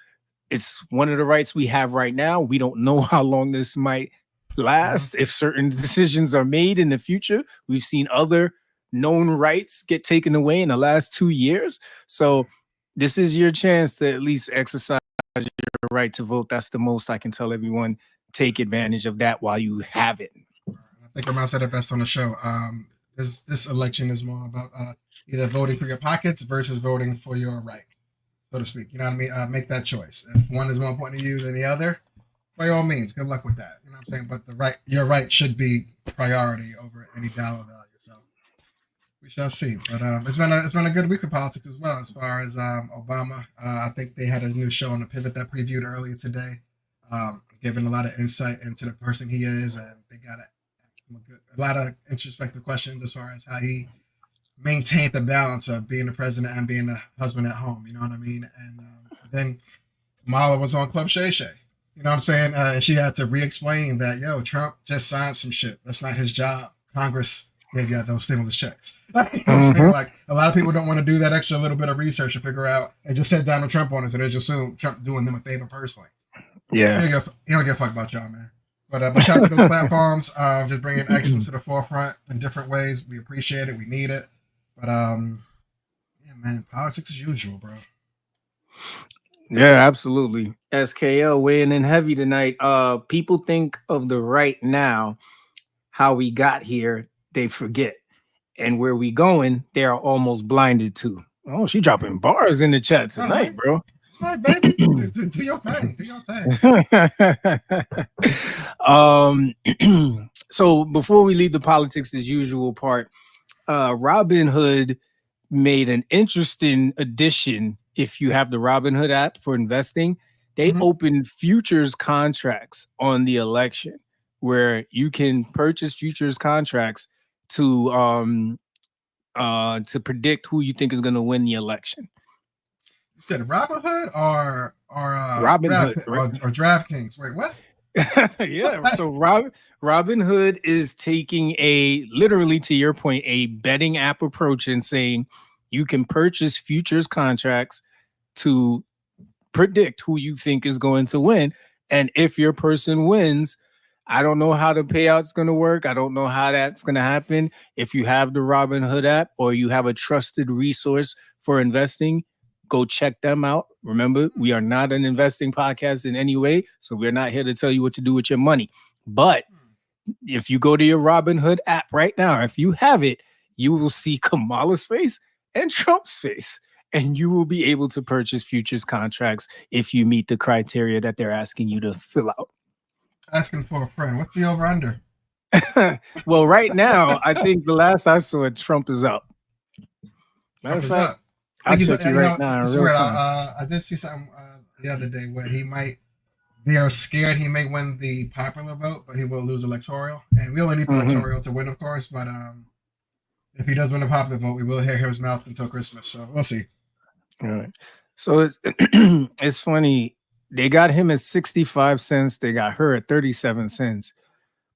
it's one of the rights we have right now. We don't know how long this might last if certain decisions are made in the future. We've seen other known rights get taken away in the last 2 years. So this is your chance to at least exercise your right to vote. That's the most I can tell everyone. Take advantage of that while you have it. I think Ramon said it best on the show. This election is more about either voting for your pockets versus voting for your right, so to speak. You know what I mean? Make that choice. If one is more important to you than the other, by all means, good luck with that. You know what I'm saying? But your right should be priority over any dollar value. So we shall see. But it's been a good week of politics as well. As far as Obama, I think they had a new show on the Pivot that previewed earlier today, giving a lot of insight into the person he is, and they got a lot of introspective questions as far as how he maintained the balance of being the president and being a husband at home. You know what I mean? And then Kamala was on Club Shay Shay. You know what I'm saying? And she had to re-explain that, Trump just signed some shit. That's not his job. Congress gave you those stimulus checks. You know what I'm saying? Like, a lot of people don't want to do that extra little bit of research to figure out and just set Donald Trump on it, so they just assume Trump doing them a favor personally. Yeah. He don't give a fuck about y'all, man. But shout out to those platforms, just bringing excellence to the forefront in different ways. We appreciate it. We need it. But yeah, man, politics as usual, bro. Yeah, absolutely. SKL weighing in heavy tonight. People think of the right now, how we got here, they forget. And where we going, they are almost blinded to. Oh, she dropping bars in the chat All tonight, right, bro. all right, baby, do your thing, do your thing. um, so before we leave the politics as usual part, Robin Hood made an interesting addition. If you have the Robinhood app for investing, they Mhm. opened futures contracts on the election where you can purchase futures contracts to predict who you think is going to win the election. You said Robinhood or Robinhood, right? or DraftKings? Wait, what? Yeah. So Robin Hood is taking a literally to your point, a betting app approach and saying you can purchase futures contracts to predict who you think is going to win. And if your person wins, I don't know how the payout's going to work. I don't know how that's going to happen. If you have the Robinhood app or you have a trusted resource for investing, go check them out. Remember, we are not an investing podcast in any way, so we're not here to tell you what to do with your money. But if you go to your Robinhood app right now, if you have it, you will see Kamala's face and Trump's face, and you will be able to purchase futures contracts if you meet the criteria that they're asking you to fill out. Asking for a friend. What's the over under? Well, right now, I think the last I saw it, Trump is up. Matter Trump of is fact, up. I'll check you right now in It's real weird. time. I did see something the other day where they are scared he may win the popular vote, but he will lose electoral. And we only need the electoral to win, of course. But if he does win the popular vote, we will hear his mouth until Christmas. So we'll see. All right. So it's it's funny. They got him at 65 cents. They got her at 37 cents.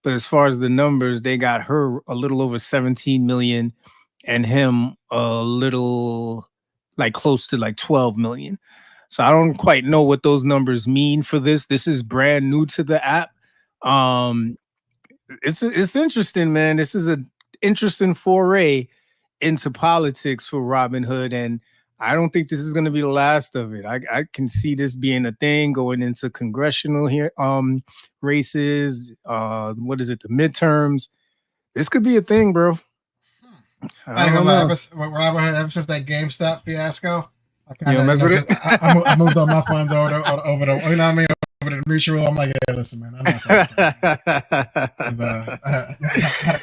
But as far as the numbers, they got her a little over 17 million and him a little like close to like 12 million. So I don't quite know what those numbers mean for this. This is brand new to the app. Um it's interesting, man. This is an interesting foray into politics for Robin Hood, and I don't think this is going to be the last of it. I can see this being a thing going into congressional here races. What is it? The midterms. This could be a thing, bro. I I ain't gonna don't lie. know. Ever since that GameStop fiasco, I You kind know, of mess with it. I moved all my funds over the you know what I mean, over to the mutual. I'm like, yeah, listen, man, I'm not that.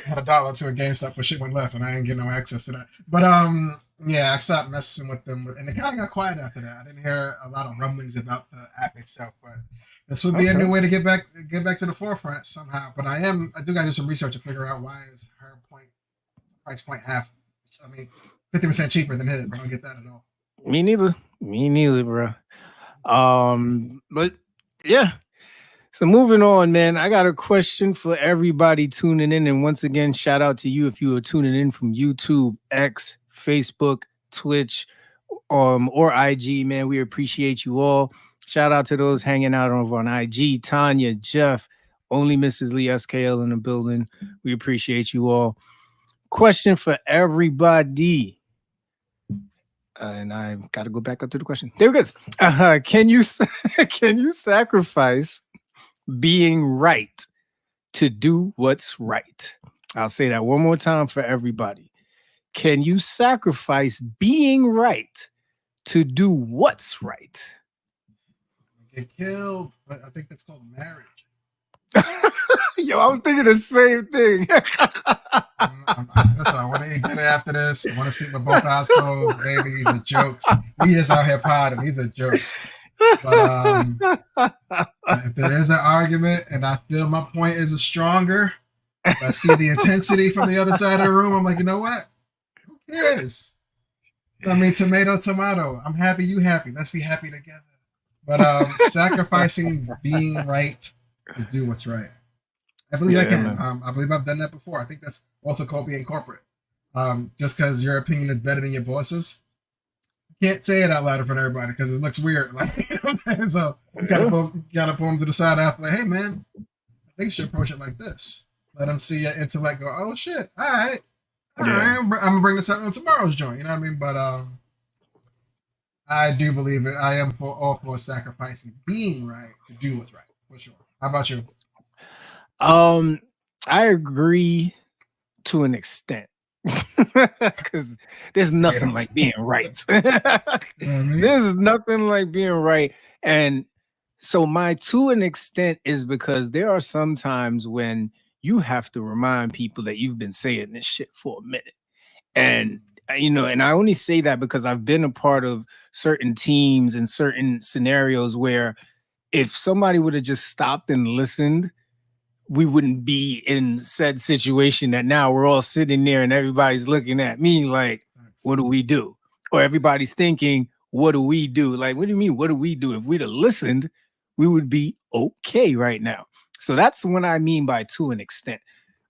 Had a dollar to a GameStop for shit went left, and I ain't getting no access to that. But yeah, I stopped messing with them, and it kind of got quiet after that. I didn't hear a lot of rumblings about the app itself, but this would be a new way to get back to the forefront somehow. But I do gotta do some research to figure out why is her price point half. I mean, 50% cheaper than his. I don't get that at all. Me neither. Me neither, bro. But yeah. So moving on, man. I got a question for everybody tuning in. And once again, shout out to you if you are tuning in from YouTube, X, Facebook, Twitch, or IG, man. We appreciate you all. Shout out to those hanging out over on IG, Tanya, Jeff, only Mrs. Lee SKL in the building. We appreciate you all. Question for everybody. And I've got to go back up to the question. There it goes. Can you sacrifice being right to do what's right? I'll say that one more time for everybody. Can you sacrifice being right to do what's right? Get killed, but I think that's called marriage. Yo, I was thinking the same thing. Listen, I want to get it after this. I want to sleep with both eyes closed, baby. These are jokes. We just out here potting. These are jokes. But if there is an argument and I feel my point is stronger, I see the intensity from the other side of the room, I'm like, you know what? Who cares? I mean, tomato. I'm happy, you happy. Let's be happy together. But sacrificing being right to do what's right. I believe I can. I believe I've done that before. I think that's also called being corporate. Just because your opinion is better than your boss's, you can't say it out loud in front of everybody because it looks weird. Like, you know what I'm saying? So you gotta pull them to the side after, like, hey man, I think you should approach it like this. Let them see your intellect go, oh shit, all right. I'm gonna bring this up on tomorrow's joint. You know what I mean? But I do believe it. I am for all for sacrificing being right to do what's right for sure. How about you? Um, I agree to an extent. Because there's Hate nothing on. like being right. You know what I mean? There's nothing like being right. And so my to an extent is because there are some times when you have to remind people that you've been saying this shit for a minute. And and I only say that because I've been a part of certain teams and certain scenarios where if somebody would have just stopped and listened, we wouldn't be in said situation that now we're all sitting there and everybody's looking at me like, what do we do? Or everybody's thinking, what do we do? Like, what do you mean? What do we do? If we'd have listened, we would be okay right now. So that's what I mean by to an extent.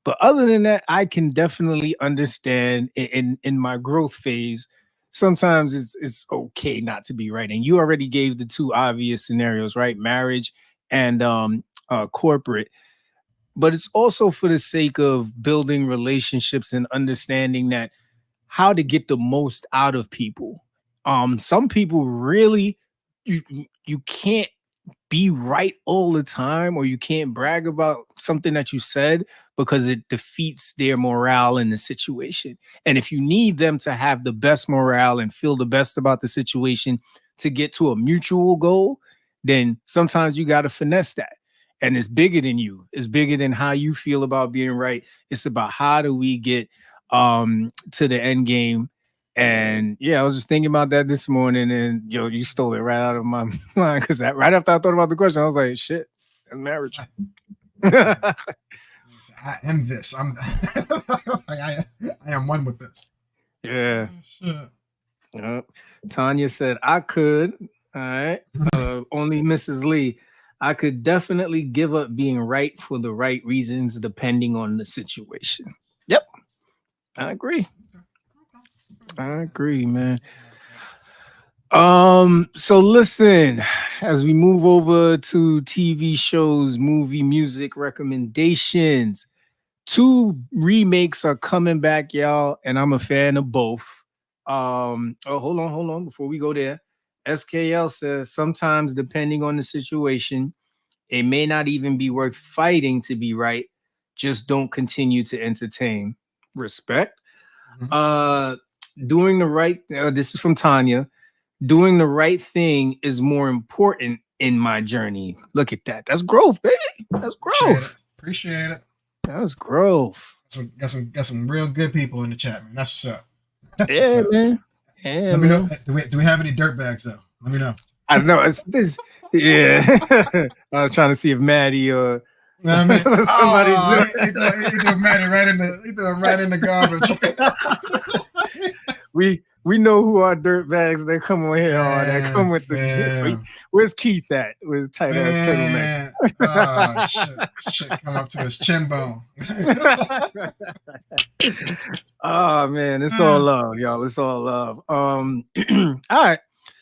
But other than that, I can definitely understand in my growth phase. Sometimes it's okay not to be right. And you already gave the two obvious scenarios, right? Marriage and corporate, but it's also for the sake of building relationships and understanding that how to get the most out of people. Some people really you can't be right all the time, or you can't brag about something that you said because it defeats their morale in the situation. And if you need them to have the best morale and feel the best about the situation to get to a mutual goal, then sometimes you got to finesse that. And it's bigger than you. It's bigger than how you feel about being right. It's about how do we get to the end game. And yeah, I was just thinking about that this morning, and you stole it right out of my mind because right after I thought about the question, I was like, "Shit, that's marriage." I am this. I'm. I am one with this. Yeah. Shit. Tanya said I could. All right. Only Mrs. Lee. I could definitely give up being right for the right reasons, depending on the situation. Yep, I agree. I agree, man. So listen, as we move over to TV shows, movie, music recommendations, two remakes are coming back, y'all, and I'm a fan of both. Hold on, before we go there. SKL says sometimes, depending on the situation, it may not even be worth fighting to be right. Just don't continue to entertain. Respect. Uh, doing the right. This is from Tanya. Doing the right thing is more important in my journey. Look at that. That's growth, baby. That's growth. Appreciate it. That's growth. Got some real good people in the chat, man. That's what's up. Yeah, man. Yeah, Let me know. Do we have any dirt bags though? Let me know. I don't know. It's this. Yeah. I was trying to see if Maddie or I mean, somebody. He threw Maddie right in the garbage. We know who our dirt bags. They come on here. They come with the. Where's Keith at? Where's tight ass turtleneck? Shit, come up to his chin bone. Oh man, it's all love, y'all. It's all love. All right.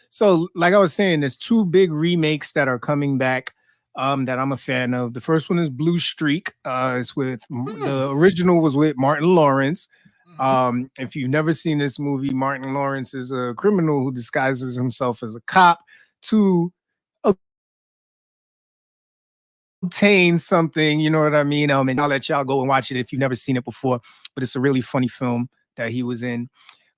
So, like I was saying, there's two big remakes that are coming back. That I'm a fan of. The first one is Blue Streak. It's with the original was with Martin Lawrence. If you've never seen this movie, Martin Lawrence is a criminal who disguises himself as a cop to obtain something, you know what I mean? And I'll let y'all go and watch it if you've never seen it before, but it's a really funny film that he was in.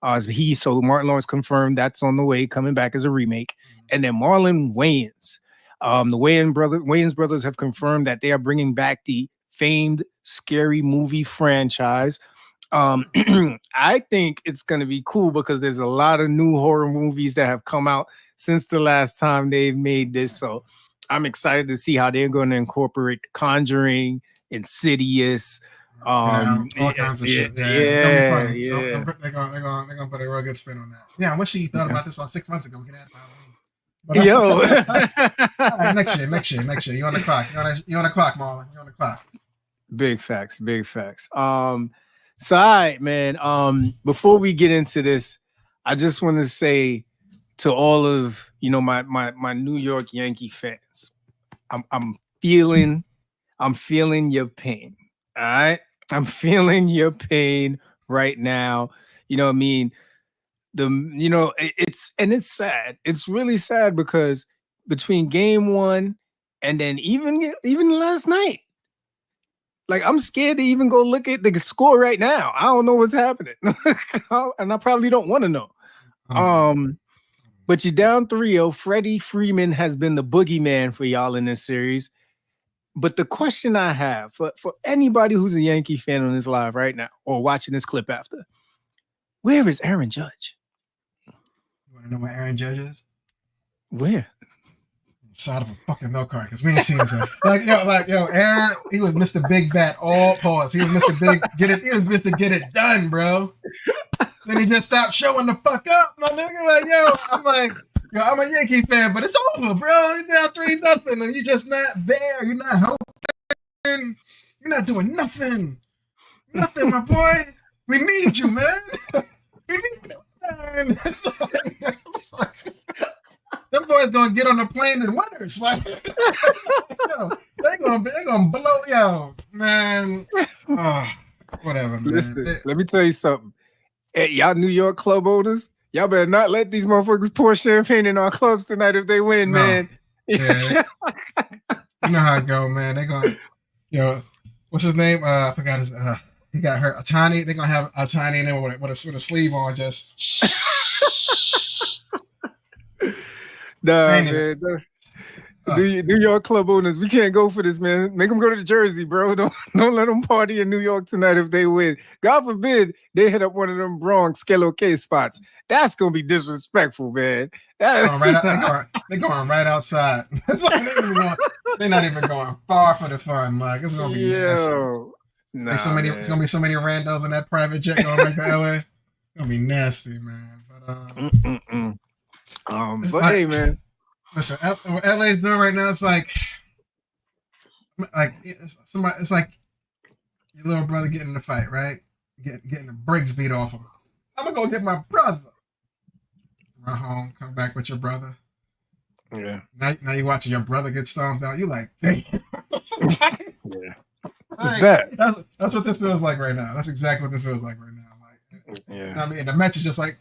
So Martin Lawrence confirmed that's on the way, coming back as a remake. And then Marlon Wayans. The Wayans brothers have confirmed that they are bringing back the famed scary movie franchise. I think it's going to be cool because there's a lot of new horror movies that have come out since the last time they've made this. So I'm excited to see how they're going to incorporate Conjuring, Insidious, all kinds of shit. Yeah, it's gonna be funny. So they're gonna put a real good spin on that. Yeah, I wish you thought about this about 6 months ago. We could add Halloween. Next year. You on the clock. You on the clock, Marlon. You on the clock. Big facts. So all right, man. Before we get into this, I just want to say to all of my New York Yankee fans, I'm feeling your pain. All right. I'm feeling your pain right now. You know what I mean? it's sad. It's really sad because between game one and then even last night, like I'm scared to even go look at the score right now. I don't know what's happening, and I probably don't want to know. But you're down 3-0. Freddie Freeman has been the boogeyman for y'all in this series. But the question I have for anybody who's a Yankee fan on this live right now or watching this clip after, where is Aaron Judge? You want to know where Aaron Judge is? Where? Side of a fucking milk cart, because we ain't seen him. Aaron, he was Mr. Big Bat, all pause. He was Mr. Big He was Mr. Get It Done, bro. Then he just stopped showing the fuck up. My nigga, I'm a Yankee fan, but it's over, bro. You're down 3-0, and you're just not there. You're not helping. You're not doing nothing. Nothing, my boy. We need you, man. We need you, man. Them boys gonna get on the plane in winters. Like, they gonna blow, man. Oh, whatever, man. Listen, let me tell you something. Hey, y'all New York club owners, y'all better not let these motherfuckers pour champagne in our clubs tonight if they win, man. Yeah. You know how it go, man. They gonna, what's his name? I forgot his. He got hurt. Atani. They're gonna have Atani in there with a sleeve on, just. Nah, man. New York club owners, we can't go for this, man. Make them go to Jersey, bro. Don't let them party in New York tonight if they win. God forbid they hit up one of them Bronx K spots. That's gonna be disrespectful, man. They're going right outside. They're not even going far for the fun. Like, it's gonna be nasty. It's gonna be so many randos in that private jet going back to LA. It's gonna be nasty, man. But hey, man. Listen, what LA's doing right now, it's like somebody. It's like your little brother getting in a fight, right? Getting the brakes beat off him. I'm gonna go get my brother. Run home, come back with your brother. Yeah. Now you watching your brother get stomped out. You like, damn. Yeah. It's bad. That's what this feels like right now. That's exactly what this feels like right now. Like, yeah. You know what I mean, and the match is just like,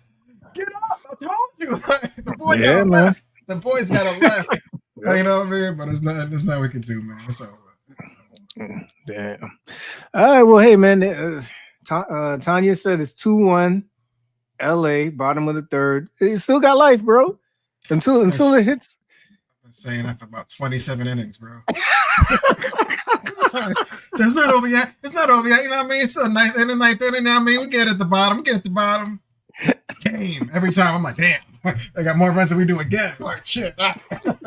get up! I told you. The boy got left. The boys got a left. You know what I mean? But there's nothing we can do, man. It's over. Damn. All right. Well, hey, man. Tanya said it's 2-1. LA, bottom of the third. It still got life, bro. Until it hits. I've been saying that for about 27 innings, bro. So it's not over yet. It's not over yet. You know what I mean? It's still ninth inning. You know what I mean? We get at the bottom. Game. Every time I'm like, damn, they got more runs than we do again. Like, shit. You know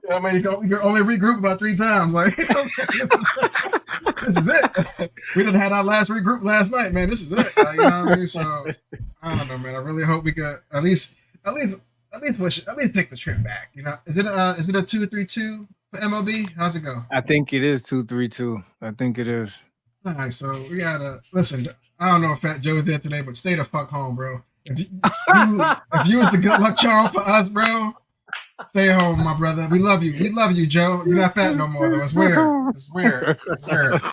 what I mean? You can only regroup about 3 times. Like, this is it. We didn't have our last regroup last night, man. This is it. Like, you know what I mean? So I don't know, man. I really hope we could at least push it, at least take the trip back. You know, is it a 2-3-2 for MLB? How's it go? I think it is 2-3-2. I think it is. All right, so we gotta listen. I don't know if Fat Joe's there today, but stay the fuck home, bro. If you was the good luck charm for us, bro, stay home, my brother. We love you. We love you, Joe. You're not fat no more, though. It's weird.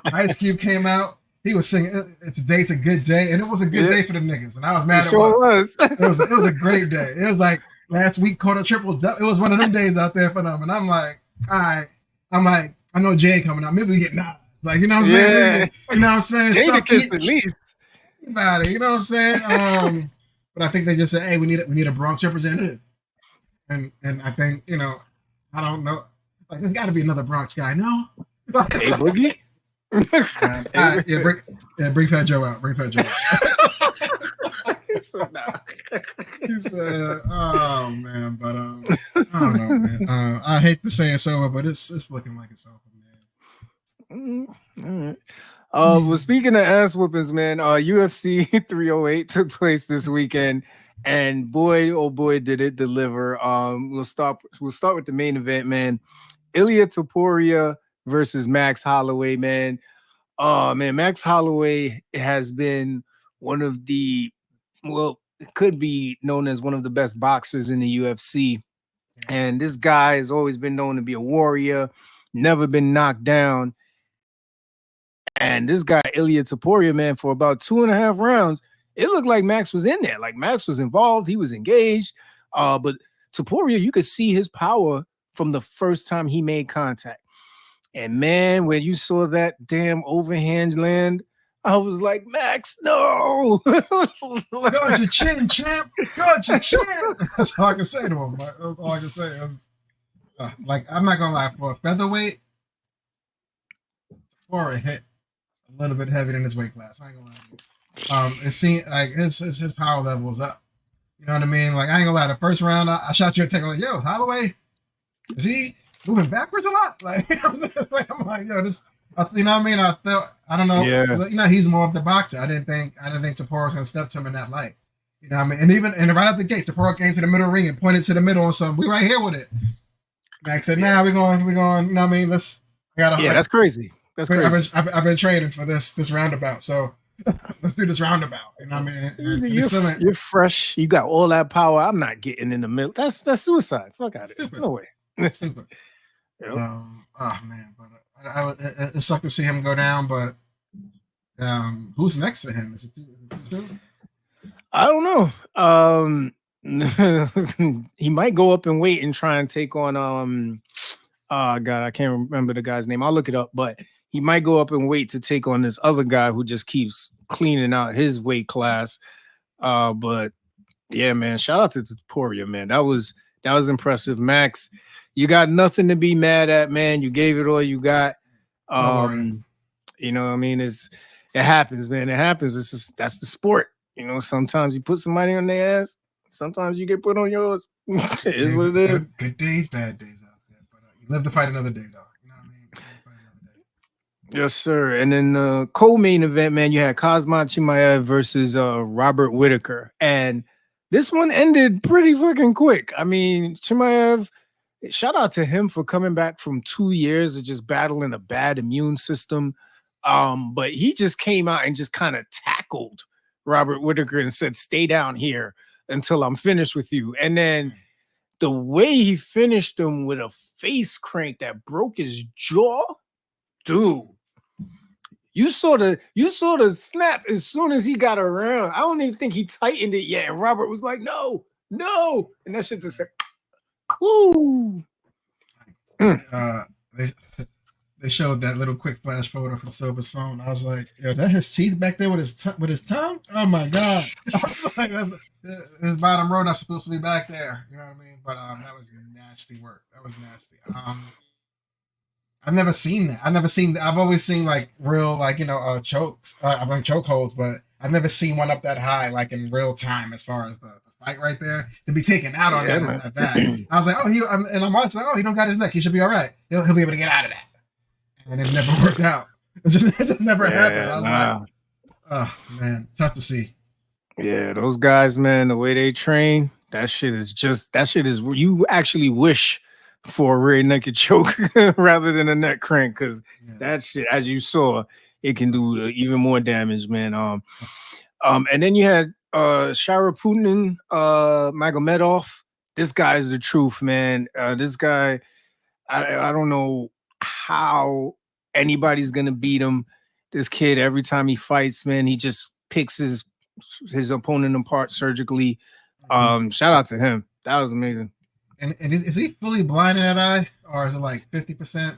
Ice Cube came out. He was singing, "Today's a good day," and it was a good day for the niggas. And I was mad. It was. It was a great day. It was like last week caught a triple double. It was one of them days out there for them. And I'm like, all right. I know Jay coming out. Maybe we get Nas. Like, you know what I'm saying? You know what I'm saying? Jadakiss at least. About it, you know what I'm saying? But I think they just said, hey, we need a Bronx representative. And I think, you know, I don't know. Like, there's got to be another Bronx guy, no? Hey, Boogie? Bring Fat Joe out. Bring Fat Joe out. He said, oh, man. But I don't know, man. I hate to say it's over, but it's looking like it's over, man. All right. Well, speaking of ass whoopings, man, UFC 308 took place this weekend, and boy, oh boy, did it deliver. We'll start with the main event, man. Ilia Topuria versus Max Holloway, man. Oh man, Max Holloway has been one of the, well, it could be known as one of the best boxers in the UFC, and this guy has always been known to be a warrior, never been knocked down. And this guy, Ilia Topuria, man, for about 2.5 rounds, it looked like Max was in there. Like Max was involved. He was engaged. But Taporia, you could see his power from the first time he made contact. And man, when you saw that damn overhand land, I was like, Max, no. Guard your chin, champ. Guard your chin. That's all I can say to him. That's all I can say. It was, like, I'm not gonna lie, for a featherweight, Taporia hit a little bit heavier than his weight class. I ain't gonna lie to you. It seemed like his power level was up. You know what I mean? Like, I ain't gonna lie, the first round, I shot you a take, like, yo, Holloway, is he moving backwards a lot? Like, I'm like, yo, this, you know what I mean? I don't know. Yeah. You know, he's more of the boxer. I didn't think Taporia was gonna step to him in that light. You know what I mean? And right out the gate, Taporia came to the middle ring and pointed to the middle and said, we right here with it. Max said, nah, we're going, you know what I mean? That's crazy. That's crazy. I've been training for this roundabout, so let's do this roundabout. You know what I mean? You're fresh. You got all that power. I'm not getting in the middle. That's suicide. Fuck out of it. No way. Stupid. Yep. Oh man, but it sucked to see him go down. But who's next for him? Is it too soon? I don't know. He might go up and wait and try and take on oh God, I can't remember the guy's name. I'll look it up, but he might go up and wait to take on this other guy who just keeps cleaning out his weight class. But yeah, man, shout out to Taporia, man. That was impressive. Max, you got nothing to be mad at, man. You gave it all you got. You know what I mean? It happens, man. It happens. That's the sport. You know, sometimes you put somebody on their ass. Sometimes you get put on yours. It is what it is. Good days, bad days out there. But you live to fight another day, though. You know what I mean? Fight another day. Yes, sir. And then the co-main event, man, you had Kazmat Chimaev versus Robert Whitaker. And this one ended pretty fucking quick. I mean, Chimaev, shout out to him for coming back from 2 years of just battling a bad immune system. But he just came out and just kind of tackled Robert Whitaker and said, stay down here until I'm finished with you. And then the way he finished him with a face crank that broke his jaw, dude. You saw the snap as soon as he got around. I don't even think he tightened it yet. And Robert was like, no. And that shit just said, woo. They showed that little quick flash photo from Silva's phone. I was like, yo, that his teeth back there with his tongue? Oh my God. Like, his bottom row not supposed to be back there. You know what I mean? But that was nasty work. That was nasty. I've never seen that. I've always seen like real, like, you know, chokes. I mean choke holds, but I've never seen one up that high, like in real time, as far as the fight right there to be taken out on that back. I was like, oh, and I'm watching, like, oh, he don't got his neck. He should be all right. He'll be able to get out of that. And it never worked out. It just never happened. I was like, oh man, tough to see. Yeah, those guys, man, the way they train, that shit is you actually wish for a rear naked choke rather than a neck crank, because that shit, as you saw, it can do even more damage, man. And then you had Sharaputin Magomedov. This guy is the truth, man. This guy, I don't know how anybody's gonna beat him. This kid, every time he fights, man, he just picks his opponent apart surgically. Shout out to him. That was amazing. And is he fully blind in that eye, or is it like 50%?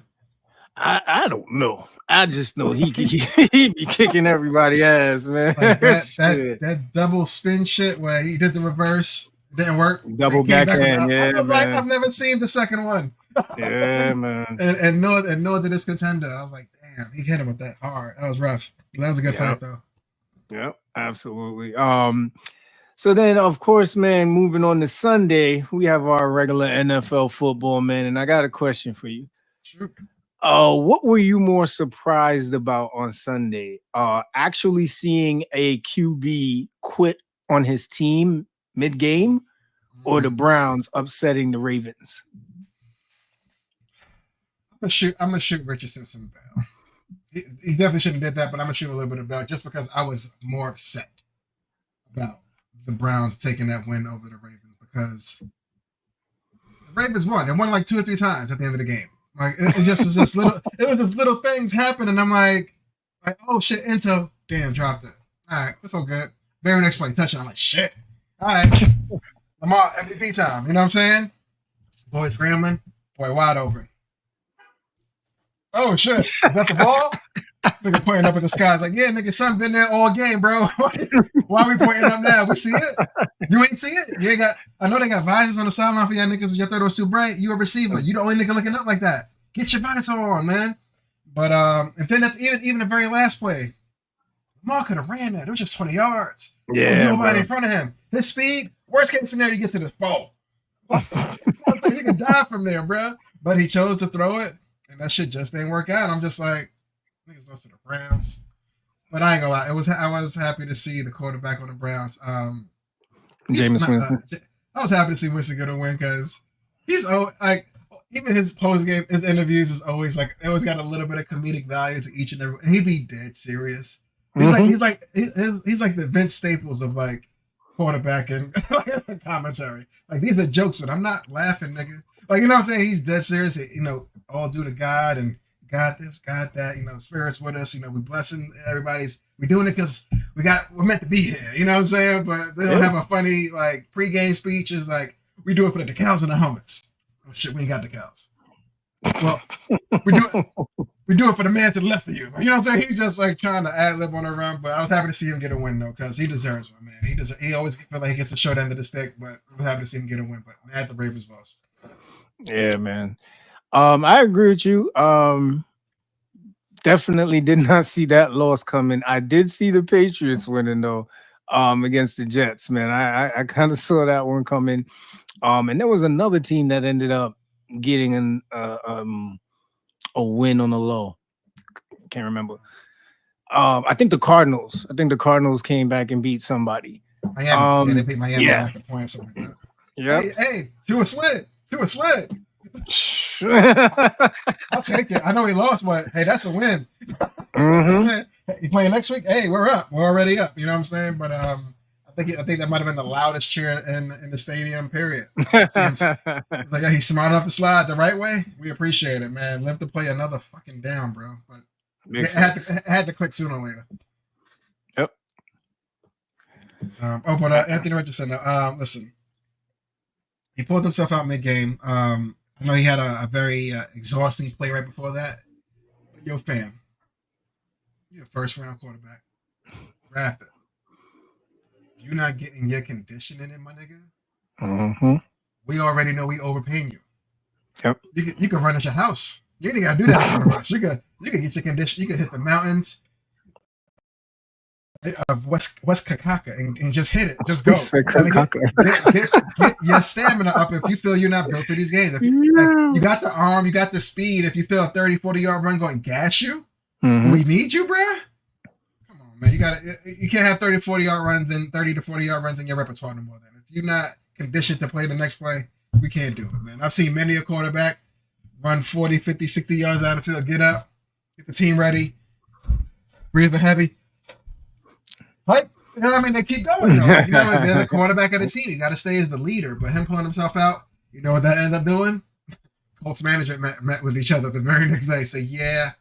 I don't know. I just know he be kicking everybody ass, man. Like that double spin shit where he did the reverse, didn't work. Double backhand, yeah. I was like, I've never seen the second one. Yeah, man. and nor did this contender. I was like, damn, he hit him with that hard. That was rough. That was a good fight though. Yep, absolutely. So then, of course, man, moving on to Sunday, we have our regular NFL football, man. And I got a question for you. Sure. What were you more surprised about on Sunday? Actually seeing a QB quit on his team mid-game, or the Browns upsetting the Ravens? I'm gonna shoot Richardson some bell. He definitely shouldn't have did that, but I'm gonna shoot a little bit of bell just because I was more upset about the Browns taking that win over the Ravens, because the Ravens won. They won like 2 or 3 times at the end of the game. Like it just was just little. It was just little things happen, and I'm like, oh shit, Into damn dropped it. All right, that's all good. Very next play, touchdown. I'm like, shit. All right. Lamar, MVP time. You know what I'm saying? Boy scrambling. Boy wide open. Oh, shit. Is that the ball? Nigga pointing up at the sky. Like, yeah, nigga, son been there all game, bro. Why are we pointing up now? We see it? You ain't see it? You ain't got. I know they got visors on the sideline for y'all niggas. Your third was too bright. You a receiver. You the only nigga looking up like that. Get your visor on, man. But and then even the very last play, Lamar could have ran that. It was just 20 yards. Yeah, nobody in front of him. His speed. Worst case scenario, you get to the ball. You can die from there, bro. But he chose to throw it, and that shit just didn't work out. I'm just like, niggas lost to the Browns. But I ain't gonna lie, I was happy to see the quarterback on the Browns. Jameis Winston. I was happy to see Winston get a win because he's like even his post game, his interviews is always like it always got a little bit of comedic value to each and every. And he'd be dead serious. He's like the Vince Staples of like quarterback and commentary. Like these are jokes, but I'm not laughing, nigga. Like you know what I'm saying? He's dead serious. You know, all due to God and got this, got that. You know, spirits with us. You know, we blessing everybody's. We doing it because we're meant to be here. You know what I'm saying? But they don't have a funny like pregame speech. Is like we do it for the decals and the helmets. Oh shit, we ain't got decals. Well, we do it for the man to the left of you. You know what I'm saying? He's just like trying to ad lib on a run. But I was happy to see him get a win though, because he deserves one, man. He always feel like he gets the short end of the stick. But I'm happy to see him get a win. But mad the Ravens lost. Yeah, man. I agree with you. Definitely did not see that loss coming. I did see the Patriots winning though, against the Jets, man. I kind of saw that one coming. And there was another team that ended up getting a win on the low. Can't remember. I think the Cardinals. I think the Cardinals came back and beat somebody. Miami. They beat Miami like a point or something like that. Yeah. Hey, to a sled. I'll take it. I know he lost, but hey, that's a win. You playing next week? Hey, we're up. We're already up. You know what I'm saying? But I think that might have been the loudest cheer in the stadium. Period. It's like he's smart enough to slide the right way. We appreciate it, man. Live to play another fucking down, bro. But I had to click sooner or later. Yep. But Anthony Richardson. Listen, he pulled himself out mid-game. I know he had a very exhausting play right before that. But yo, fam, you're a first-round quarterback. Drafted. You're not getting your conditioning in, my nigga. We already know we overpaying you. Yep. You can run at your house. You ain't gotta do that in front of us. You can get your condition. You can hit the mountains of West Kakaka and just hit it. Just go. Get your stamina up if you feel you're not built for these games. If you got the arm, you got the speed. If you feel a 30, 40-yard run going gas you, we need you, bruh. Come on, man. You can't have 30, 40-yard runs and 30 to 40-yard runs in your repertoire no more. Then if you're not conditioned to play the next play, we can't do it, man. I've seen many a quarterback run 40, 50, 60 yards out of the field, get up, get the team ready, breathing heavy. Like, you know what I mean? They keep going, though. You know, they're the quarterback of the team. You got to stay as the leader. But him pulling himself out, you know what that ended up doing? Colts management met with each other the very next day. Say, yeah,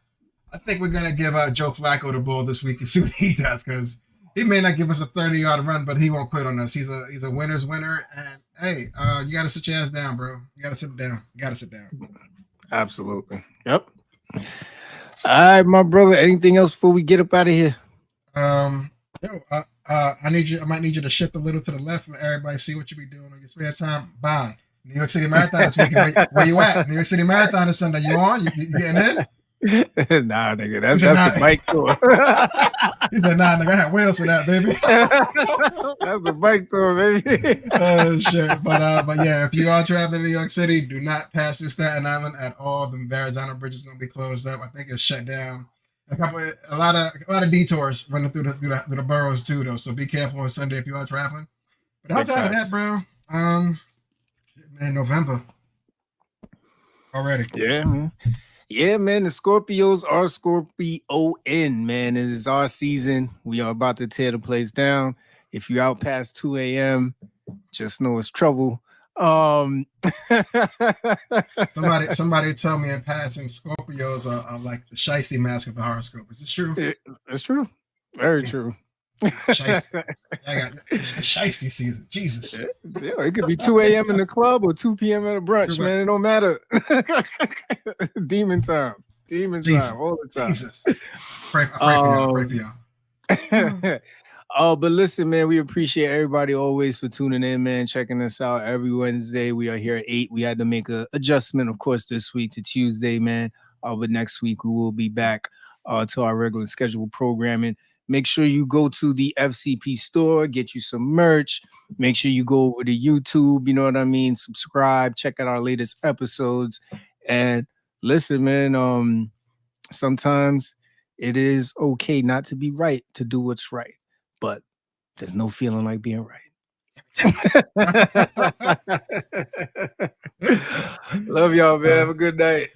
I think we're going to give Joe Flacco the ball this week and see what he does, because he may not give us a 30-yard run, but he won't quit on us. He's a winner's winner. And, hey, you got to sit your ass down, bro. You got to sit down. Absolutely. Yep. All right, my brother. Anything else before we get up out of here? I might need you to shift a little to the left and let everybody see what you be doing on your spare time. Bond. New York City Marathon this weekend. Where you at? New York City Marathon this Sunday. You on? You getting in? Nah, nigga. That's the bike tour. He said, nah, nigga, I had wheels for that, baby. That's the bike tour, baby. Oh shit. But yeah, if you are traveling to New York City, do not pass through Staten Island at all. The Verrazano Bridge is gonna be closed up. I think it's shut down. A lot of detours running through the boroughs too, though. So be careful on Sunday if you are traveling. But outside of that, bro, man, November already. Yeah, man. The Scorpios are Scorpio-in, man. It is our season. We are about to tear the place down. If you're out past 2 a.m., just know it's trouble. Somebody tell me in passing, Scorpios are like the shiesty mask of the horoscope. Is this true? It's true. Very true. Shiesty. I got shiesty season. Jesus. Yeah, it could be 2 a.m. in the club or 2 p.m. at a brunch, man. It don't matter. Demon time. Demon time all the time. Jesus. Pray for y'all. Pray for y'all. But listen, man, we appreciate everybody always for tuning in, man, checking us out every Wednesday. We are here at 8. We had to make an adjustment, of course, this week to Tuesday, man. But next week we will be back to our regular scheduled programming. Make sure you go to the FCP store, get you some merch. Make sure you go over to YouTube, you know what I mean? Subscribe, check out our latest episodes. And listen, man, sometimes it is okay not to be right, to do what's right. But there's no feeling like being right. Love y'all, man. Have a good night.